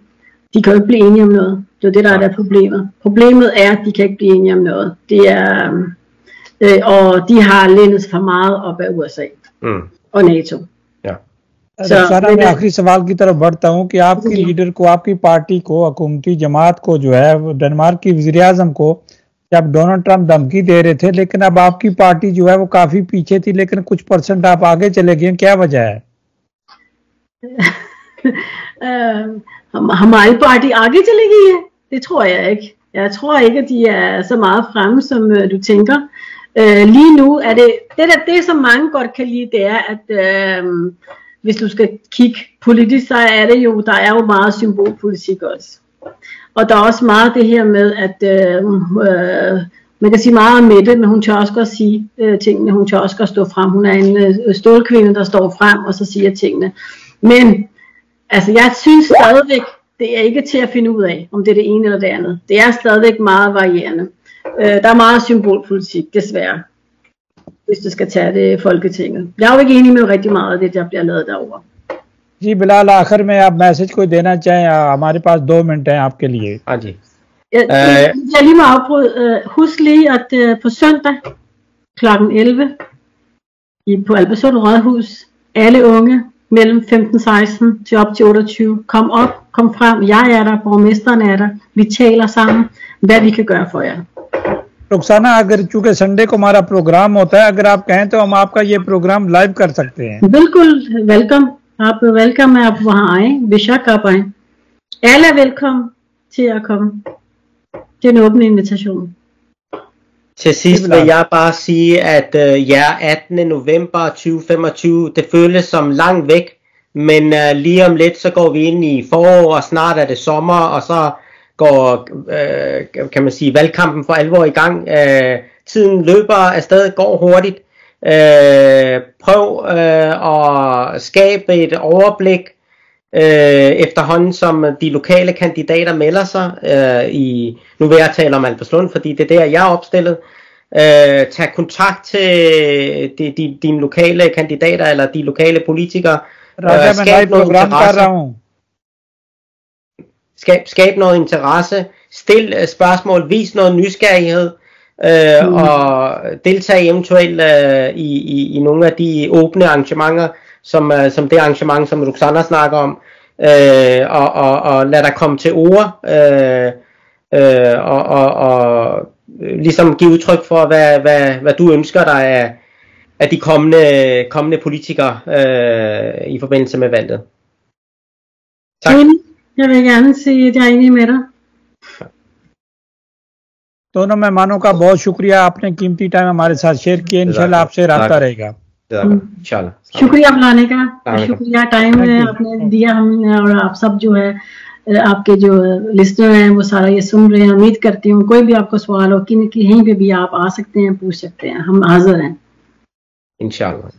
de kan jo ikke blive enige om noget. Det er det, der er problemet. Problemet er, at de kan ikke blive enige om noget. Det er, og de har lænet sig for meget op af USA og NATO. सारा मैं आखिरी सवाल की तरफ बढ़ता हूँ कि आपकी लीडर को, आपकी पार्टी को, हुकूमती जमात को जो है डेनमार्क की वज़ीर-ए-आज़म को जब डोनाल्ड ट्रंप धमकी दे रहे थे, लेकिन अब आपकी पार्टी जो है वो काफी पीछे थी, लेकिन कुछ % आप आगे चले गए, क्या वजह है? हमारी पार्टी आगे चली गई है, det tror jeg ikke. Jeg tror ikke, at de er så meget fremme, som du tænker. Lige nu er det som mange godt kan lide, det er, at hvis du skal kigge politisk, så er det jo, der er jo meget symbolpolitik også. Og der er også meget det her med, at man kan sige meget om Mette, men hun tør også godt sige tingene, hun tør også godt stå frem. Hun er en stålkvinde, der står frem og så siger tingene. Men altså, jeg synes stadigvæk, det er ikke til at finde ud af, om det er det ene eller det andet. Det er stadigvæk meget varierende. Der er meget symbolpolitik, desværre, hvis du skal tage det Folketinget. Jeg er jo ikke enig med rigtig meget af det, der bliver lavet derovre. जी बिलाल, आखिर में आप message कोई देना चाहें? हमारे पास 2 minute हैं आपके लिए. हाँ जी. Jeg lige må afbryde. Husk lige, at på søndag kl. 11 på Albertslund Rådhus, alle unge mellem 15-16 til op til 28, kom op, kom frem. Jeg er der, borgmesteren er der. Vi taler sammen, hvad vi kan gøre for jer. Rukhsana, अगर चूंकि Sunday को हमारा programme होता है, अगर आप कहें तो हम आपका ये प्रोग्राम लाइव कर सकते हैं. बिल्कुल वेलकम. आप वेलकम है, आप वहाँ आए, बेशक आप आए. Alle er velkommen til at komme. Det er en åben invitation. Til sidst vil jeg bare sige, at 18. november 2025, det føles som langt væk, men lige om lidt så går vi ind i forår, og snart er det sommer, og så går, kan man sige, valgkampen for alvor i gang. Tiden løber afsted, går hurtigt. Prøv at skabe et overblik efterhånden som de lokale kandidater melder sig. Nu vil jeg tale om Albertslund, fordi det er der jeg er opstillet. Tag kontakt til dine lokale kandidater eller de lokale politikere. Skab noget interesse, stil spørgsmål, vis noget nysgerrighed, og deltag eventuelt i nogle af de åbne arrangementer, som det arrangement, som Roxana snakker om, og lad dig komme til ord, og ligesom give udtryk for, hvad du ønsker dig af de kommende politikere i forbindelse med valget. Tak. Jeg vil gerne sige, at jeg er enig med dig. दोनों मेहमानों का बहुत शुक्रिया, आपने कीमती time हमारे साथ share किया। इंशाल्लाह आपसे राब्ता रहेगा। शुक्रिया बुलाने का, शुक्रिया टाइम आपने दिया हमने, और आप सब जो है आपके जो लिस्टर हैं वो सारा ये सुन रहे हैं। उम्मीद करती हूँ कोई भी आपको सवाल हो कि कहीं पे भी आप आ सकते हैं, पूछ सकते हैं, हम हाजिर हैं। इंशाल्लाह।